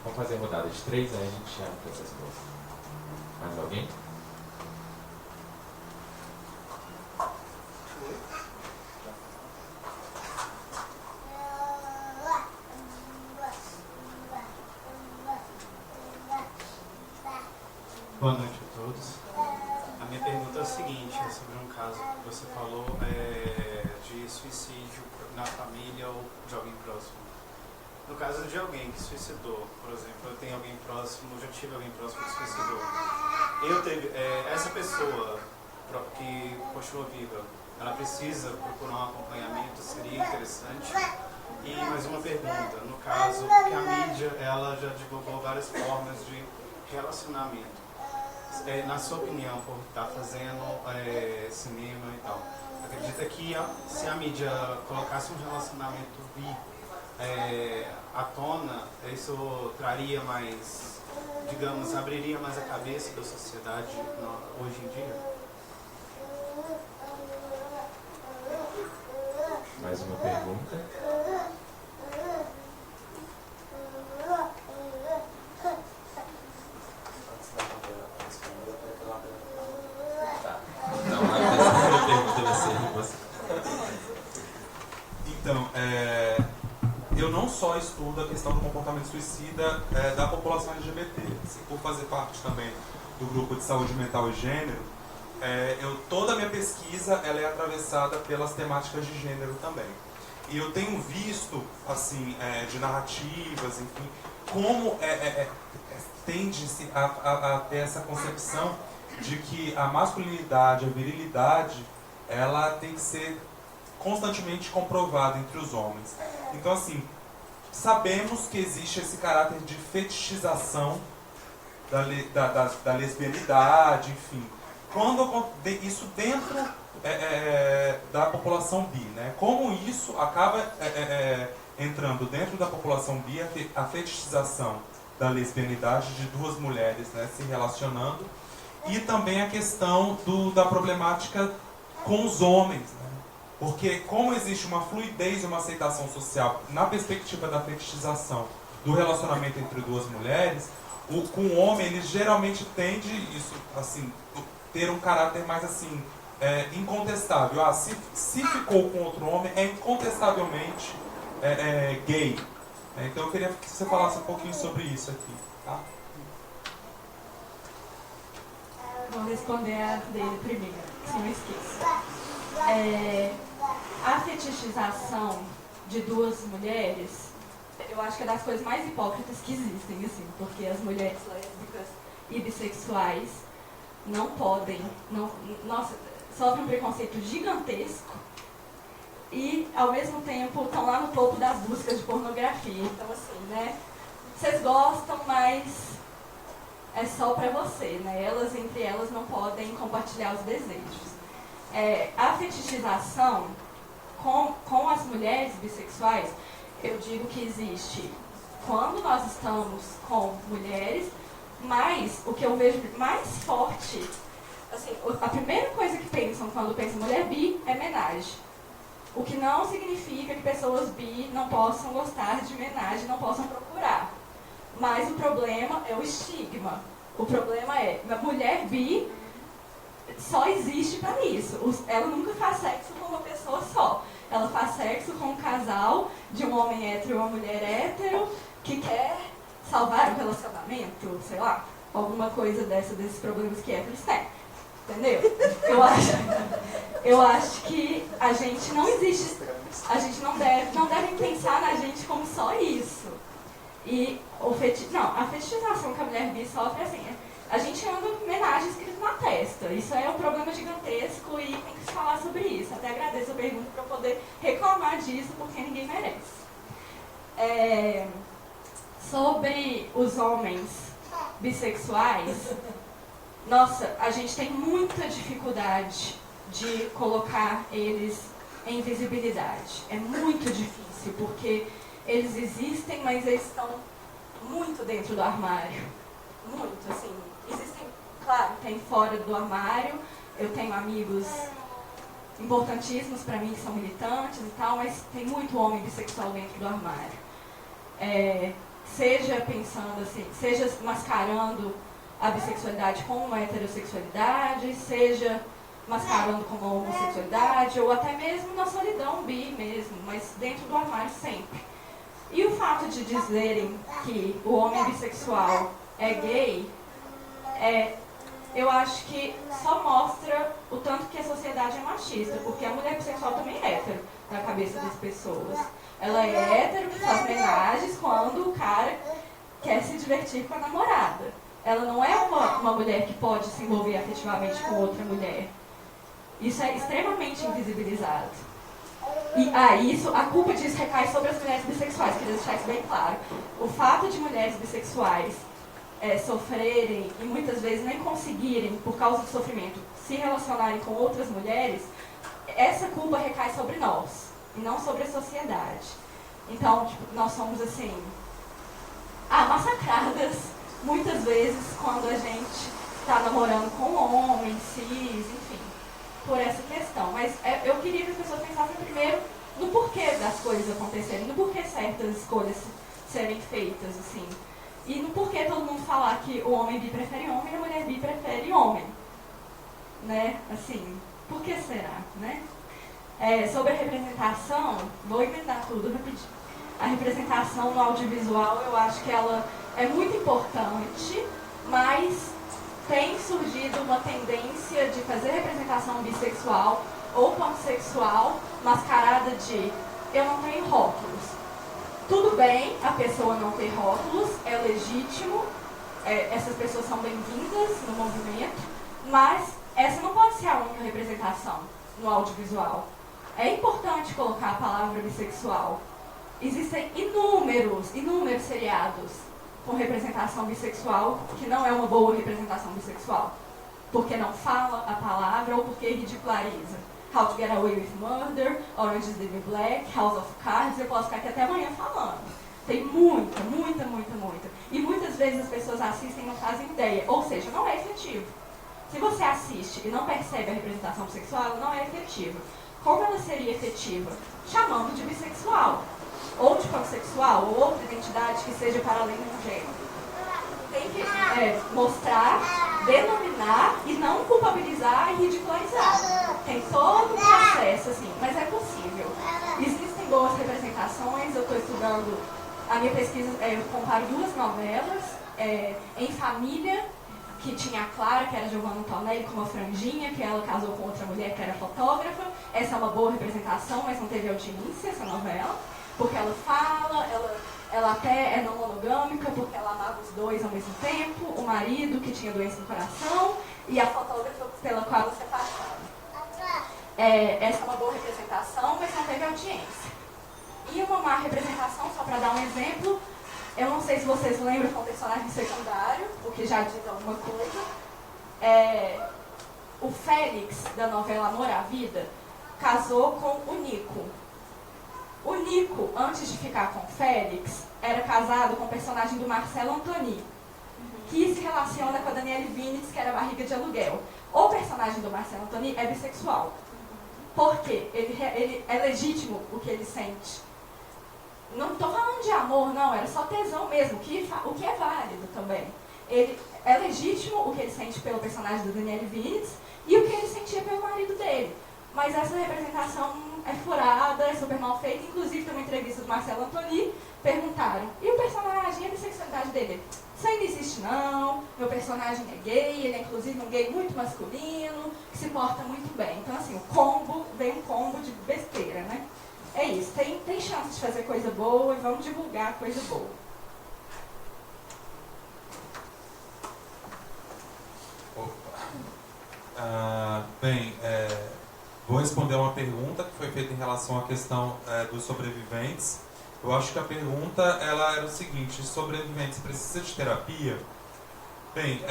Vamos fazer a rodada de 3, aí a gente abre para essas coisas. Mais alguém? Boa noite a todos. A minha pergunta é a seguinte, sobre um caso que você falou de suicídio na família ou de alguém próximo. No caso de alguém que suicidou, por exemplo, eu tenho alguém próximo, já tive alguém próximo que suicidou. Essa pessoa que continuou viva, ela precisa procurar um acompanhamento, seria interessante. E mais uma pergunta, no caso que a mídia ela já divulgou várias formas de relacionamento. Na sua opinião, por estar fazendo cinema e tal, acredita que se a mídia colocasse um relacionamento à tona, isso traria mais, digamos, abriria mais a cabeça da sociedade hoje em dia? Mais uma pergunta? só estudo a questão do comportamento suicida da população LGBT. Assim, por fazer parte também do grupo de saúde mental e gênero, toda a minha pesquisa ela é atravessada pelas temáticas de gênero também. E eu tenho visto, assim, de narrativas, enfim, como tende-se a ter essa concepção de que a masculinidade, a virilidade, ela tem que ser constantemente comprovada entre os homens. Então, assim, sabemos que existe esse caráter de fetichização da lesbianidade, enfim. Quando isso dentro da população bi, né? Como isso acaba entrando dentro da população bi, a fetichização da lesbianidade de duas mulheres, né, se relacionando, e também a questão da problemática com os homens, né? Porque como existe uma fluidez e uma aceitação social na perspectiva da fetichização do relacionamento entre duas mulheres, com o homem ele geralmente tende isso, assim, ter um caráter mais assim incontestável. Se ficou com outro homem, é incontestavelmente gay. Então eu queria que você falasse um pouquinho sobre isso aqui, tá? Vou responder a dele primeiro, se não esqueço. A fetichização de duas mulheres, eu acho que é das coisas mais hipócritas que existem, assim, porque as mulheres lésbicas e bissexuais não podem, sofrem um preconceito gigantesco e, ao mesmo tempo, estão lá no topo das buscas de pornografia. Então, assim, né, vocês gostam, mas é só pra você, né? Elas, entre elas, não podem compartilhar os desejos. A fetichização com as mulheres bissexuais, eu digo que existe quando nós estamos com mulheres, mas o que eu vejo mais forte, assim, a primeira coisa que pensam quando pensam mulher bi é homenagem. O que não significa que pessoas bi não possam gostar de homenagem, não possam procurar. Mas o problema é o estigma. O problema é, a mulher bi só existe para isso. Ela nunca faz sexo com uma pessoa só. Ela faz sexo com um casal de um homem hétero e uma mulher hétero que quer salvar o relacionamento, sei lá, alguma coisa desses problemas que héteros têm. Entendeu? Eu acho que a gente não existe, a gente não deve pensar na gente como só isso. E a fetichização que a mulher bi sofre, assim, a gente anda com homenagem escrito na testa. Isso é um problema gigantesco e tem que se falar sobre isso. Até agradeço a pergunta para eu poder reclamar disso, porque ninguém merece. Sobre os homens bissexuais, nossa, a gente tem muita dificuldade de colocar eles em visibilidade. É muito difícil, porque eles existem, mas eles estão muito dentro do armário. Muito, assim. Existem, claro, tem fora do armário. Eu tenho amigos importantíssimos para mim que são militantes e tal, mas tem muito homem bissexual dentro do armário. Seja pensando assim, seja mascarando a bissexualidade com uma heterossexualidade, seja mascarando com uma homossexualidade, ou até mesmo na solidão bi mesmo, mas dentro do armário sempre. E o fato de dizerem que o homem bissexual é gay, eu acho que só mostra o tanto que a sociedade é machista, porque a mulher bissexual também é hétero na cabeça das pessoas. Ela é hétero que faz homenagens quando o cara quer se divertir com a namorada. Ela não é uma mulher que pode se envolver afetivamente com outra mulher. Isso é extremamente invisibilizado. E a culpa disso recai sobre as mulheres bissexuais, queria deixar isso bem claro. O fato de mulheres bissexuais sofrerem e muitas vezes nem conseguirem, por causa do sofrimento, se relacionarem com outras mulheres, essa culpa recai sobre nós, e não sobre a sociedade. Então, nós somos assim, massacradas muitas vezes quando a gente está namorando com um homem, cis, enfim, por essa questão. Mas eu queria que as pessoas pensassem primeiro no porquê das coisas acontecerem, no porquê certas escolhas serem feitas, assim. E no porquê todo mundo falar que o homem bi prefere homem e a mulher bi prefere homem. Né? Assim, por que será, né? Sobre a representação, vou emendar tudo rapidinho. A representação no audiovisual, eu acho que ela é muito importante, mas tem surgido uma tendência de fazer representação bissexual ou pansexual mascarada de eu não tenho rótulos. Tudo bem a pessoa não ter rótulos, é legítimo, essas pessoas são bem-vindas no movimento, mas essa não pode ser a única representação no audiovisual. É importante colocar a palavra bissexual. Existem inúmeros seriados com representação bissexual que não é uma boa representação bissexual, porque não fala a palavra ou porque ridiculariza. How to Get Away with Murder, Orange is the New Black, House of Cards, eu posso ficar aqui até amanhã falando. Tem muita. E muitas vezes as pessoas assistem e não fazem ideia, ou seja, não é efetivo. Se você assiste e não percebe a representação bissexual, ela não é efetiva. Como ela seria efetiva? Chamando de bissexual, ou de pansexual, ou outra identidade que seja para além de um gênero. Tem que mostrar, denominar e não culpabilizar e ridicularizar. Tem todo um processo, assim, mas é possível. Existem boas representações, eu estou estudando, a minha pesquisa, eu comparo duas novelas, Em Família, que tinha a Clara, que era Giovanna Antonelli, com uma franjinha, que ela casou com outra mulher que era fotógrafa. Essa é uma boa representação, mas não teve audiência, essa novela, porque ela fala, ela até é não monogâmica, porque ela amava os dois ao mesmo tempo, o marido que tinha doença no coração e a fotógrafa pela qual ela se apaixona. Essa é uma boa representação, mas não teve audiência. E uma má representação, só para dar um exemplo, eu não sei se vocês lembram, com o personagem secundário, o que já diz alguma coisa. O Félix, da novela Amor à Vida, casou com o Nico. O Nico, antes de ficar com o Félix, era casado com o personagem do Marcelo Antoni, que se relaciona com a Daniele Vinitz, que era Barriga de Aluguel. O personagem do Marcelo Antoni é bissexual. Por quê? Ele é legítimo o que ele sente. Não estou falando de amor, não, era só tesão mesmo, o que é válido também. Ele é legítimo o que ele sente pelo personagem da Daniele Vinitz e o que ele sentia pelo marido dele. Mas essa representação é furada, é super mal feita. Inclusive, tem uma entrevista do Marcelo Antoni, perguntaram, e o personagem, a bissexualidade dele? Isso aí não existe não, meu personagem é gay, ele é inclusive um gay muito masculino, que se porta muito bem. Então, assim, vem um combo de besteira, né? É isso, tem chance de fazer coisa boa e vamos divulgar coisa boa. Vou responder uma pergunta que foi feita em relação à questão dos sobreviventes. Eu acho que a pergunta ela era o seguinte: sobreviventes precisa de terapia? Bem,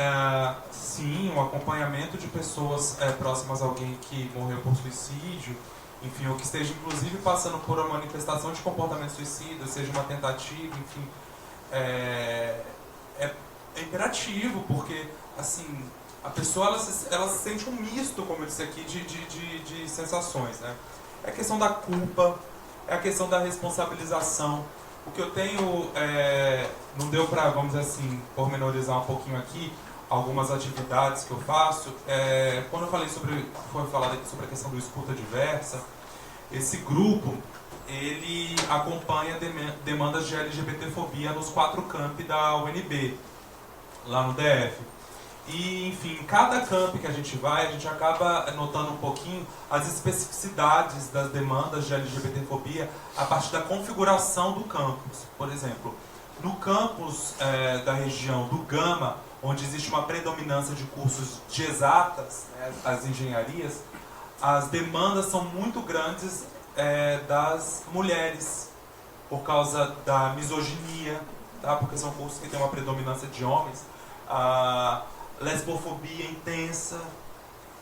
sim, um acompanhamento de pessoas próximas a alguém que morreu por suicídio, enfim, ou que esteja inclusive passando por uma manifestação de comportamento suicida, seja uma tentativa, enfim, é imperativo, porque, assim, a pessoa ela se sente um misto, como eu disse aqui, de sensações, né? É a questão da culpa, é a questão da responsabilização. O que eu tenho, não deu para, vamos dizer assim, pormenorizar um pouquinho aqui, algumas atividades que eu faço. Quando eu foi falado aqui sobre a questão do escuta diversa, esse grupo, ele acompanha demandas de LGBTfobia nos 4 campi da UNB, lá no DF. E, enfim, em cada camp que a gente vai, a gente acaba notando um pouquinho as especificidades das demandas de LGBTfobia a partir da configuração do campus. Por exemplo, no campus da região do Gama, onde existe uma predominância de cursos de exatas, né, as engenharias, as demandas são muito grandes das mulheres, por causa da misoginia, tá? Porque são cursos que têm uma predominância de homens, a lesbofobia intensa.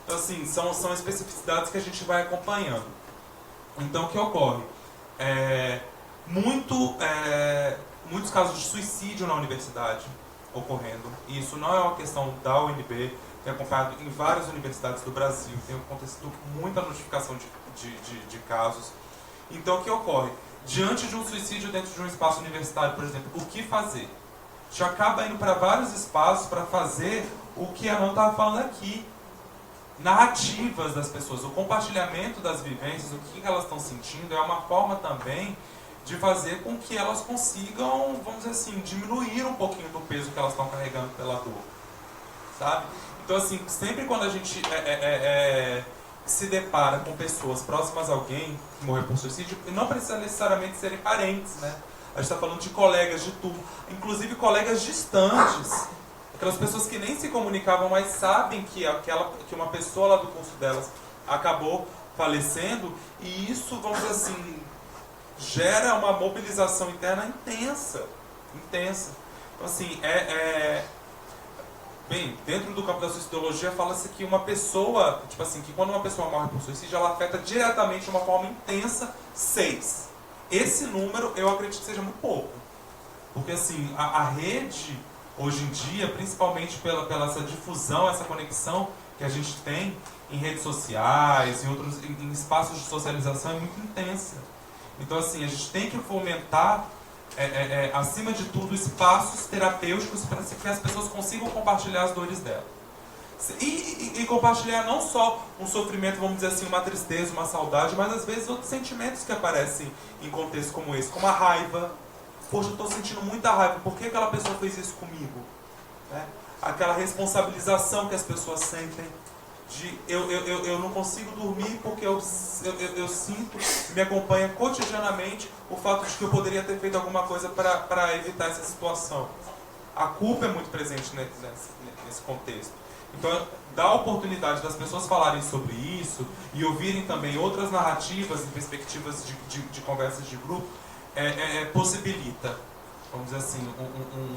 Então, assim, são especificidades que a gente vai acompanhando. Então, o que ocorre? Muitos casos de suicídio na universidade ocorrendo. E isso não é uma questão da UNB, tem acompanhado em várias universidades do Brasil, tem acontecido muita notificação de casos. Então, o que ocorre? Diante de um suicídio dentro de um espaço universitário, por exemplo, o que fazer? A gente acaba indo para vários espaços para fazer o que a Ana estava falando aqui. Narrativas das pessoas, o compartilhamento das vivências, o que elas estão sentindo, é uma forma também de fazer com que elas consigam, vamos dizer assim, diminuir um pouquinho do peso que elas estão carregando pela dor, sabe? Então, assim, sempre quando a gente se depara com pessoas próximas a alguém que morreu por suicídio, não precisa necessariamente serem parentes, né? A gente está falando de colegas de turma, inclusive colegas distantes, aquelas pessoas que nem se comunicavam, mas sabem que uma pessoa lá do curso delas acabou falecendo, e isso, vamos dizer assim, gera uma mobilização interna intensa. Então, assim, bem, dentro do campo da suicidologia fala-se que uma pessoa, tipo assim, que quando uma pessoa morre por suicídio, ela afeta diretamente de uma forma intensa 6. Esse número eu acredito que seja muito pouco. Porque, assim, a rede, hoje em dia, principalmente pela essa difusão, essa conexão que a gente tem em redes sociais, em espaços de socialização, é muito intensa. Então, assim, a gente tem que fomentar, acima de tudo, espaços terapêuticos para que as pessoas consigam compartilhar as dores delas. E compartilhar não só um sofrimento, vamos dizer assim, uma tristeza, uma saudade, mas às vezes outros sentimentos que aparecem em contextos como esse, como a raiva. Poxa, eu estou sentindo muita raiva, por que aquela pessoa fez isso comigo? Né? Aquela responsabilização que as pessoas sentem. Eu não consigo dormir porque eu sinto, me acompanha cotidianamente o fato de que eu poderia ter feito alguma coisa para evitar essa situação. A culpa é muito presente nesse contexto. Então, dá a oportunidade das pessoas falarem sobre isso e ouvirem também outras narrativas e perspectivas de conversas de grupo, possibilita, vamos dizer assim,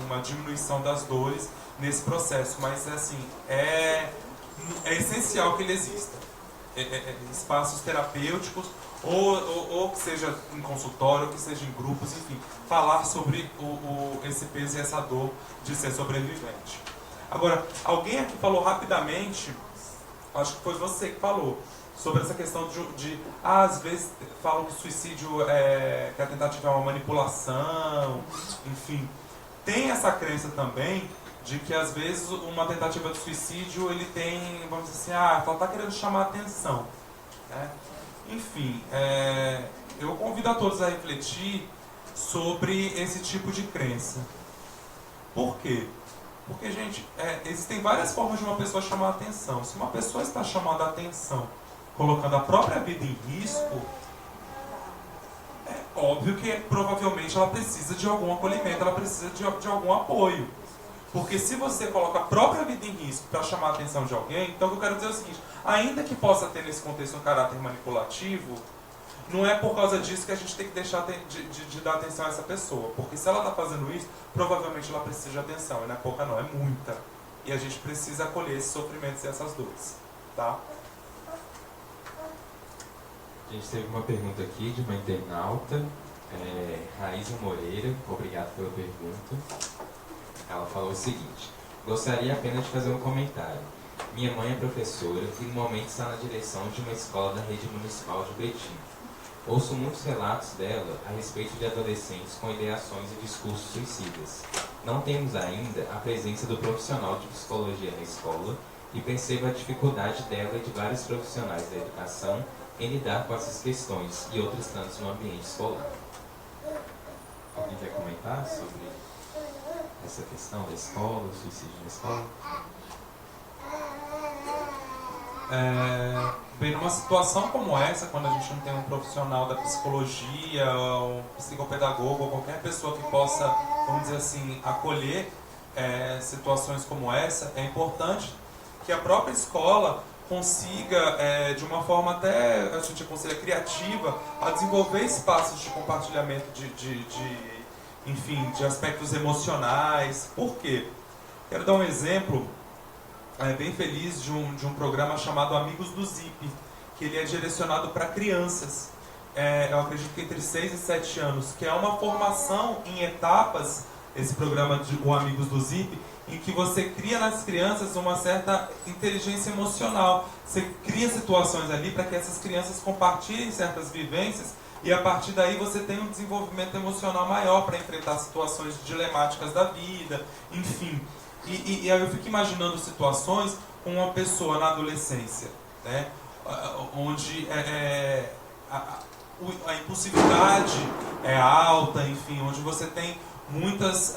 uma diminuição das dores nesse processo. Mas, assim, é essencial que ele exista. Espaços terapêuticos, ou que seja em consultório, ou que seja em grupos, enfim, falar sobre esse peso e essa dor de ser sobrevivente. Agora, alguém aqui falou rapidamente, acho que foi você que falou, sobre essa questão às vezes falam que suicídio que a tentativa é uma manipulação, enfim. Tem essa crença também de que às vezes uma tentativa de suicídio ele tem, vamos dizer assim, ela está querendo chamar a atenção, né? Enfim, eu convido a todos a refletir sobre esse tipo de crença. Por quê? Porque, gente, existem várias formas de uma pessoa chamar a atenção. Se uma pessoa está chamando a atenção colocando a própria vida em risco, é óbvio que provavelmente ela precisa de algum acolhimento, ela precisa de algum apoio. Porque se você coloca a própria vida em risco para chamar a atenção de alguém, então o que eu quero dizer é o seguinte, ainda que possa ter nesse contexto um caráter manipulativo, não é por causa disso que a gente tem que deixar de dar atenção a essa pessoa. Porque se ela está fazendo isso, provavelmente ela precisa de atenção. E não é pouca não, é muita. E a gente precisa acolher esses sofrimentos e essas dores. Tá? A gente teve uma pergunta aqui de uma internauta, Raíza Moreira, obrigado pela pergunta. Ela falou o seguinte: gostaria apenas de fazer um comentário. Minha mãe é professora e no momento está na direção de uma escola da rede municipal de Betim. Ouço muitos relatos dela a respeito de adolescentes com ideações e discursos suicidas. Não temos ainda a presença do profissional de psicologia na escola e percebo a dificuldade dela e de vários profissionais da educação em lidar com essas questões e outros tantos no ambiente escolar. Alguém quer comentar sobre essa questão da escola, o suicídio na escola? Bem, numa situação como essa, quando a gente não tem um profissional da psicologia, um psicopedagogo, ou qualquer pessoa que possa, vamos dizer assim, acolher situações como essa, é importante que a própria escola consiga, de uma forma até, a gente aconselha, criativa, a desenvolver espaços de compartilhamento enfim, de aspectos emocionais. Por quê? Quero dar um exemplo bem feliz de um programa chamado Amigos do Zip, que ele é direcionado para crianças, eu acredito que entre 6 e 7 anos, que é uma formação em etapas, esse programa de o Amigos do Zip, em que você cria nas crianças uma certa inteligência emocional. Você cria situações ali para que essas crianças compartilhem certas vivências e a partir daí você tem um desenvolvimento emocional maior para enfrentar situações dilemáticas da vida, enfim. E aí eu fico imaginando situações com uma pessoa na adolescência, né, onde a impulsividade é alta, enfim, onde você tem muitas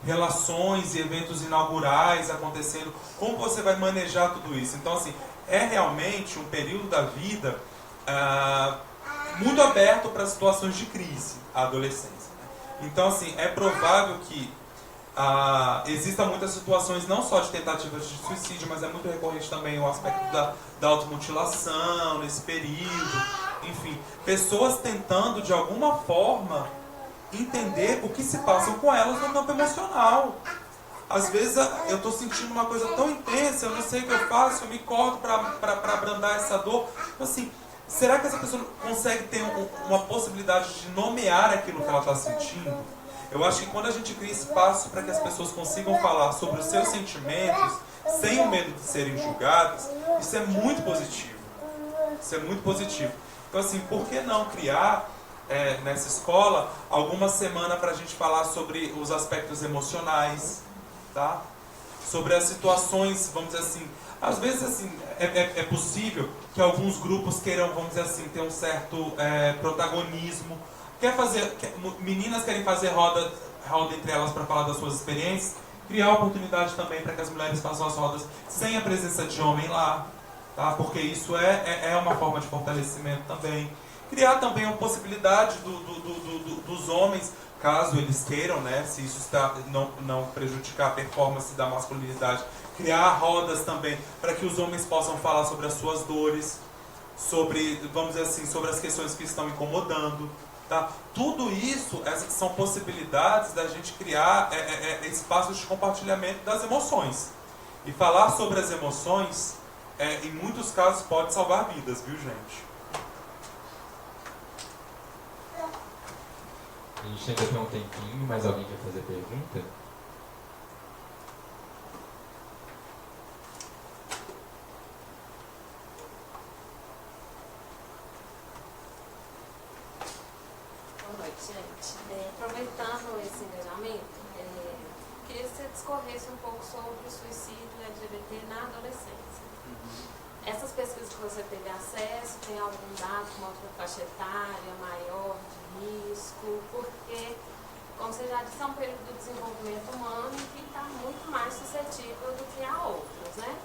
relações e eventos inaugurais acontecendo, como você vai manejar tudo isso? Então, assim, é realmente um período da vida muito aberto para situações de crise, a adolescência. Então, assim, é provável que existam muitas situações, não só de tentativas de suicídio, mas é muito recorrente também o aspecto da automutilação nesse período. Enfim, pessoas tentando, de alguma forma, entender o que se passa com elas no campo emocional. Às vezes eu estou sentindo uma coisa tão intensa, eu não sei o que eu faço, eu me corto para abrandar essa dor. Então, assim, será que essa pessoa consegue ter uma possibilidade de nomear aquilo que ela está sentindo? Eu acho que quando a gente cria espaço para que as pessoas consigam falar sobre os seus sentimentos, sem o medo de serem julgadas, isso é muito positivo. Isso é muito positivo. Então, assim, por que não criar nessa escola alguma semana para a gente falar sobre os aspectos emocionais, tá? Sobre as situações, vamos dizer assim, às vezes assim, é possível que alguns grupos queiram, vamos dizer assim, ter um certo protagonismo. Meninas querem fazer roda entre elas para falar das suas experiências, criar oportunidade também para que as mulheres façam as rodas sem a presença de homem lá, tá? Porque isso é uma forma de fortalecimento também. Criar também a possibilidade dos homens, caso eles queiram, né, se isso não prejudicar a performance da masculinidade, criar rodas também para que os homens possam falar sobre as suas dores, sobre, vamos dizer assim, sobre as questões que estão incomodando. Tá? Tudo isso, essas são possibilidades da gente criar espaços de compartilhamento das emoções. E falar sobre as emoções, em muitos casos, pode salvar vidas, viu, gente? A gente ainda tem um tempinho, mas alguém quer fazer pergunta? Boa noite, gente. Aproveitando esse engajamento, queria que você discorresse um pouco sobre o suicídio LGBT na adolescência. Essas pesquisas que você teve acesso, tem algum dado com outra faixa etária maior de risco? Porque, como você já disse, é um período do desenvolvimento humano que está muito mais suscetível do que a outros, né?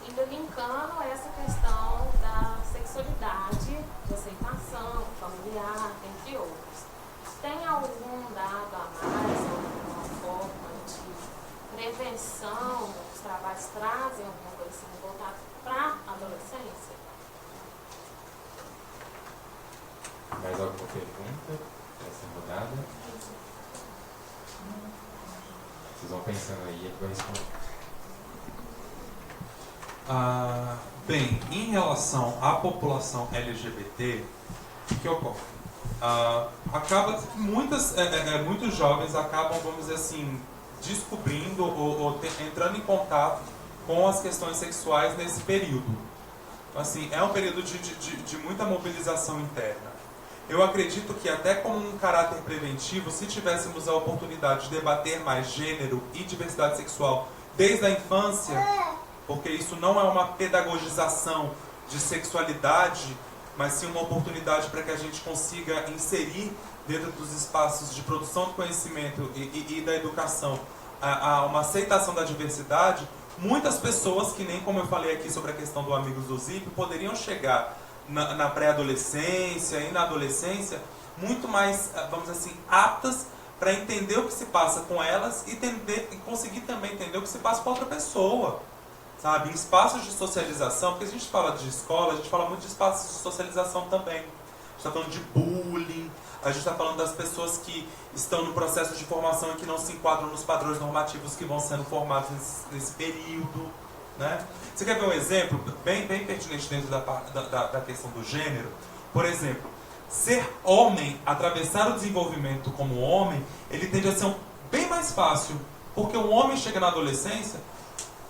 Ainda linkando essa questão da sexualidade, de aceitação, familiar, entre outros. Tem algum dado a mais, alguma forma de prevenção? Os trabalhos trazem alguma coisa assim voltada para a adolescência? Mais alguma pergunta para essa rodada? Vocês vão pensando aí, ele vai responder. Bem, em relação à população LGBT, o que ocorre? Acaba que muitos jovens acabam, vamos dizer assim, descobrindo ou entrando em contato com as questões sexuais nesse período. Então, assim, é um período de muita mobilização interna. Eu acredito que até como um caráter preventivo, se tivéssemos a oportunidade de debater mais gênero e diversidade sexual desde a infância, porque isso não é uma pedagogização de sexualidade, mas sim uma oportunidade para que a gente consiga inserir dentro dos espaços de produção de conhecimento e da educação uma aceitação da diversidade, muitas pessoas que nem como eu falei aqui sobre a questão do Amigos do Zip, poderiam chegar na pré-adolescência e na adolescência muito mais, vamos dizer assim, aptas para entender o que se passa com elas e conseguir também entender o que se passa com a outra pessoa. Sabe, em espaços de socialização, porque a gente fala de escola, a gente fala muito de espaços de socialização também. A gente está falando de bullying, a gente está falando das pessoas que estão no processo de formação e que não se enquadram nos padrões normativos que vão sendo formados nesse período. Né? Você quer ver um exemplo bem pertinente dentro da questão do gênero? Por exemplo, ser homem, atravessar o desenvolvimento como homem, ele tende a ser bem mais fácil, porque o homem chega na adolescência,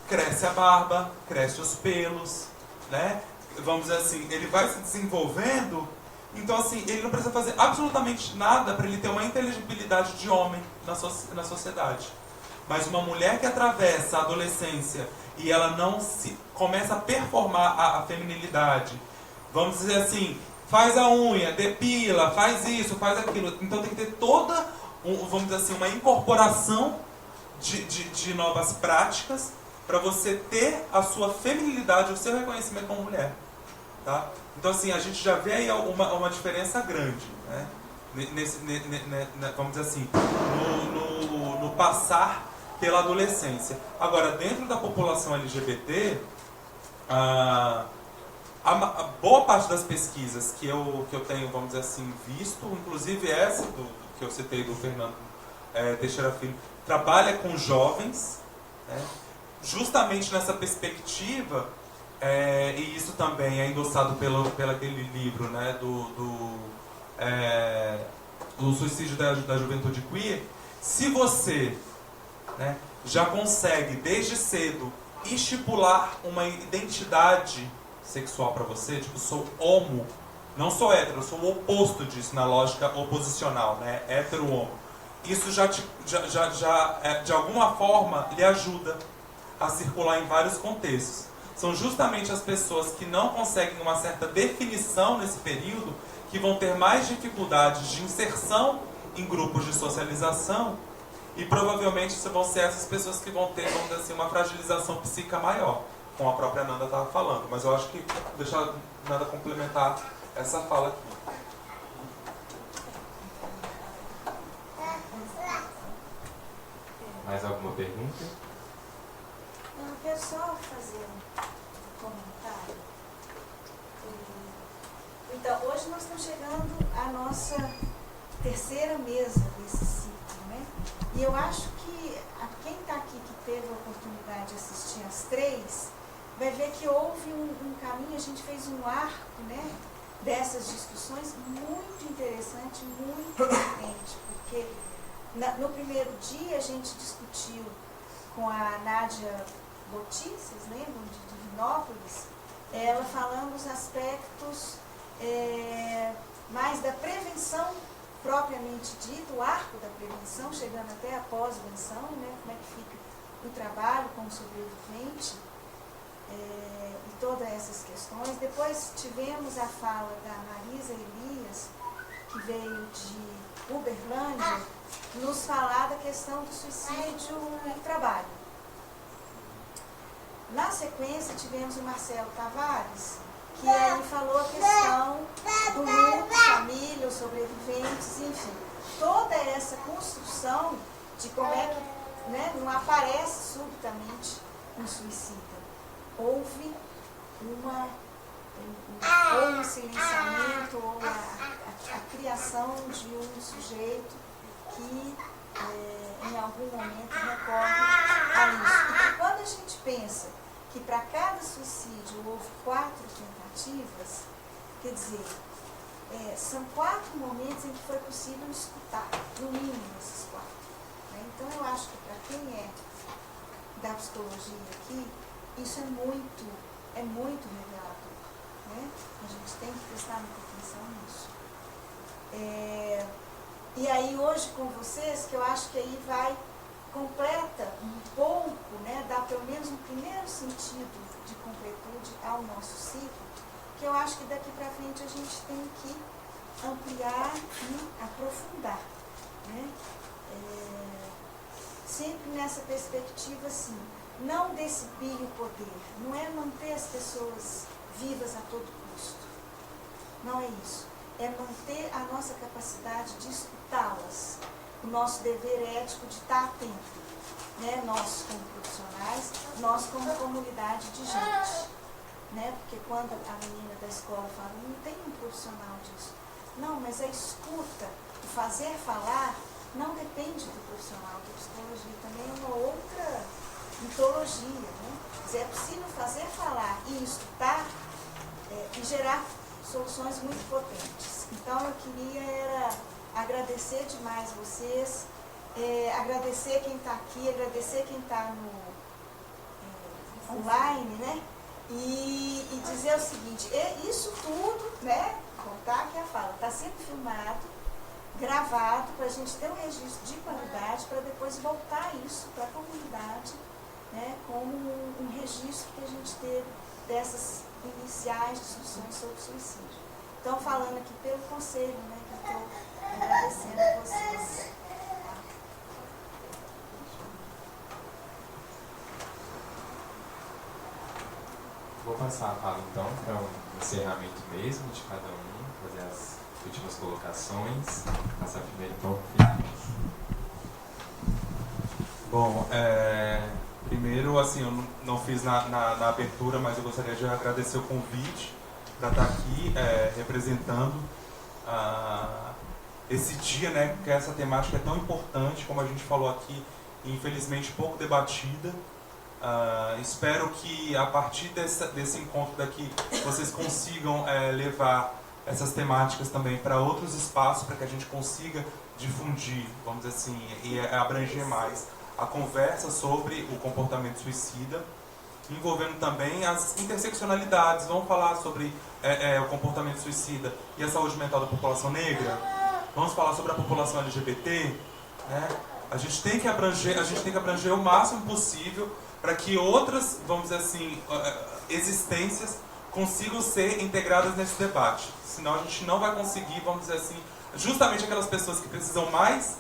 cresce a barba, cresce os pelos, né? Vamos dizer assim, ele vai se desenvolvendo, então assim, ele não precisa fazer absolutamente nada para ele ter uma inteligibilidade de homem na sociedade. Mas uma mulher que atravessa a adolescência e ela não começa a performar a feminilidade, vamos dizer assim, faz a unha, depila, faz isso, faz aquilo. Então tem que ter toda, vamos dizer assim, uma incorporação de novas práticas para você ter a sua feminilidade, o seu reconhecimento como mulher. Tá? Então assim, a gente já vê aí uma diferença grande, né? Vamos dizer assim, no passar pela adolescência. Agora, dentro da população LGBT, a boa parte das pesquisas que eu tenho, vamos dizer assim, visto, inclusive essa que eu citei do Fernando Teixeira Filho, trabalha com jovens, né, justamente nessa perspectiva, e isso também é endossado pelo aquele livro, né, do suicídio da juventude queer. Se você, né, já consegue desde cedo estipular uma identidade sexual para você, tipo, sou homo, não sou hétero, eu sou o oposto disso na lógica oposicional, né, hétero-homo. Isso já de alguma forma lhe ajuda a circular em vários contextos. São justamente as pessoas que não conseguem uma certa definição nesse período que vão ter mais dificuldades de inserção em grupos de socialização, e provavelmente vão ser essas pessoas que vão ter, vamos dizer assim, uma fragilização psíquica maior, como a própria Nanda estava falando. Mas eu acho que deixa a Nanda complementar essa fala aqui. Mais alguma pergunta? Eu quero só fazer um comentário. Então, hoje nós estamos chegando à nossa terceira mesa desse ciclo, né? E eu acho que quem está aqui, que teve a oportunidade de assistir as três, vai ver que houve um caminho, a gente fez um arco, né, dessas discussões muito interessante, muito diferente, porque no primeiro dia a gente discutiu com a Nádia Botti, vocês lembram, de Divinópolis, ela falando os aspectos mais da prevenção propriamente dito, o arco da prevenção, chegando até a pós-venção, né, como é que fica o trabalho como sobrevivente, e todas essas questões. Depois tivemos a fala da Marisa Elias, que veio de Uberlândia, nos falar da questão do suicídio no trabalho. Na sequência, tivemos o Marcelo Tavares, que aí falou a questão do luto, família, os sobreviventes, enfim. Toda essa construção de como é que, né, não aparece subitamente um suicida. Houve ou um silenciamento, ou a criação de um sujeito que em algum momento recorre a isso. E que quando a gente pensa que para cada suicídio houve 4 tentativas, quer dizer, são 4 momentos em que foi possível escutar, no mínimo esses 4. Né? Então eu acho que para quem é da psicologia aqui, isso é muito revelador. Né? A gente tem que prestar muita atenção nisso. E aí hoje com vocês, que eu acho que aí completa um pouco, né, dá pelo menos um primeiro sentido de completude ao nosso ciclo, que eu acho que daqui para frente a gente tem que ampliar e aprofundar. Né? Sempre nessa perspectiva assim, não desse o poder, não é manter as pessoas vivas a todo custo. Não é isso. É manter a nossa capacidade de escutá-las, o nosso dever ético de estar atento, né? Nós como profissionais, nós como comunidade de gente, né? Porque quando a menina da escola fala, não tem um profissional disso. Não, mas a escuta, o fazer falar, não depende do profissional da psicologia, também é uma outra mitologia, né? Quer dizer, é possível fazer falar e escutar e gerar soluções muito potentes. Então eu queria agradecer demais vocês, agradecer quem está aqui, agradecer quem está no online, né? E dizer o seguinte, isso tudo, né? Contar que a fala está sendo filmado, gravado, para a gente ter um registro de qualidade, para depois voltar isso para a comunidade, né? Como um registro que a gente teve dessas iniciais discussões sobre suicídio. Então, falando aqui pelo conselho, né, que eu estou agradecendo a vocês. Vou passar a fala então para o encerramento mesmo de cada um, fazer as últimas colocações. Passar primeiro então para o Felipe. Bom, primeiro, assim, eu não fiz na abertura, mas eu gostaria de agradecer o convite para estar aqui representando esse dia, né, que essa temática é tão importante, como a gente falou aqui, e infelizmente pouco debatida. Espero que a partir desse encontro daqui vocês consigam levar essas temáticas também para outros espaços, para que a gente consiga difundir, vamos dizer assim, e abranger mais a conversa sobre o comportamento suicida, envolvendo também as interseccionalidades. Vamos falar sobre o comportamento suicida e a saúde mental da população negra. Vamos falar sobre a população LGBT, né? A gente tem que abranger o máximo possível para que outras, vamos dizer assim, existências consigam ser integradas nesse debate. Senão a gente não vai conseguir, vamos dizer assim, justamente aquelas pessoas que precisam mais,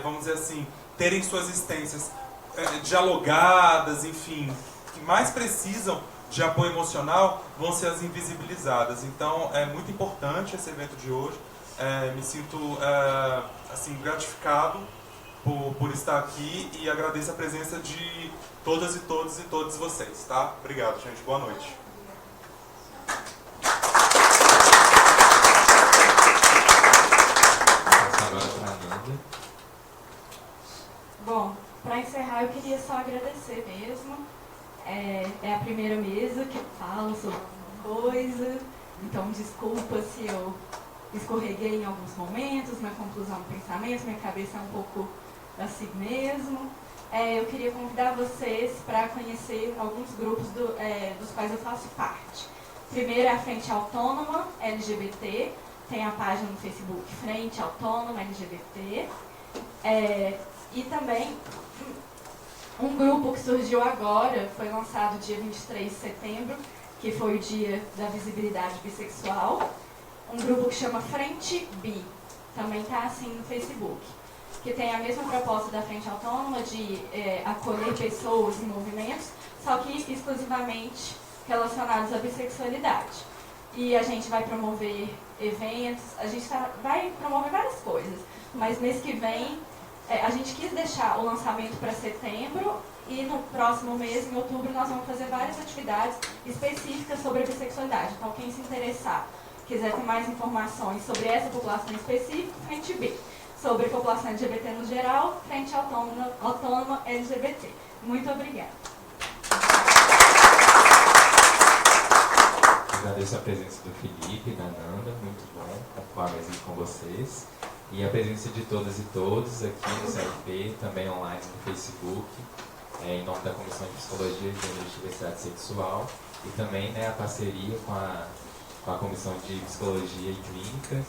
vamos dizer assim, terem suas existências dialogadas, enfim, que mais precisam de apoio emocional, vão ser as invisibilizadas. Então é muito importante esse evento de hoje. Me sinto assim, gratificado por estar aqui e agradeço a presença de todas e todos e todos vocês, tá? Obrigado, gente. Boa noite. Bom, para encerrar eu queria só agradecer mesmo. É a primeira mesa que eu falo sobre alguma coisa, então desculpa se eu escorreguei em alguns momentos na conclusão do pensamento, minha cabeça é um pouco assim mesmo. Eu queria convidar vocês para conhecer alguns grupos dos quais eu faço parte. Primeiro é a Frente Autônoma LGBT, tem a página no Facebook Frente Autônoma LGBT. E também um grupo que surgiu agora, foi lançado dia 23 de setembro, que foi o dia da visibilidade bissexual. Um grupo que chama Frente Bi, também está assim no Facebook, que tem a mesma proposta da Frente Autônoma de acolher pessoas e movimentos, só que exclusivamente relacionados à bissexualidade. E a gente vai promover eventos, a gente vai promover várias coisas, mas mês que vem a gente quis deixar o lançamento para setembro e no próximo mês, em outubro, nós vamos fazer várias atividades específicas sobre a bissexualidade. Então, quem se interessar, quiser ter mais informações sobre essa população específica, Frente B. Sobre a população LGBT no geral, Frente Autônoma LGBT. Muito obrigada. Agradeço a presença do Felipe e da Nanda, muito bom ocupar a mesa com vocês. E a presença de todas e todos aqui no CLP, também online no Facebook, em nome da Comissão de Psicologia, Gênero e Diversidade Sexual, e também, né, a parceria com a Comissão de Psicologia e Clínica,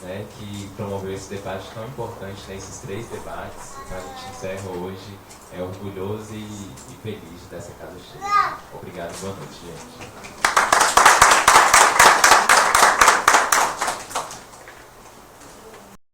né, que promoveu esse debate tão importante, né, esses 3 debates. Então a gente encerra hoje orgulhoso e feliz dessa casa cheia. Obrigado, boa noite, gente.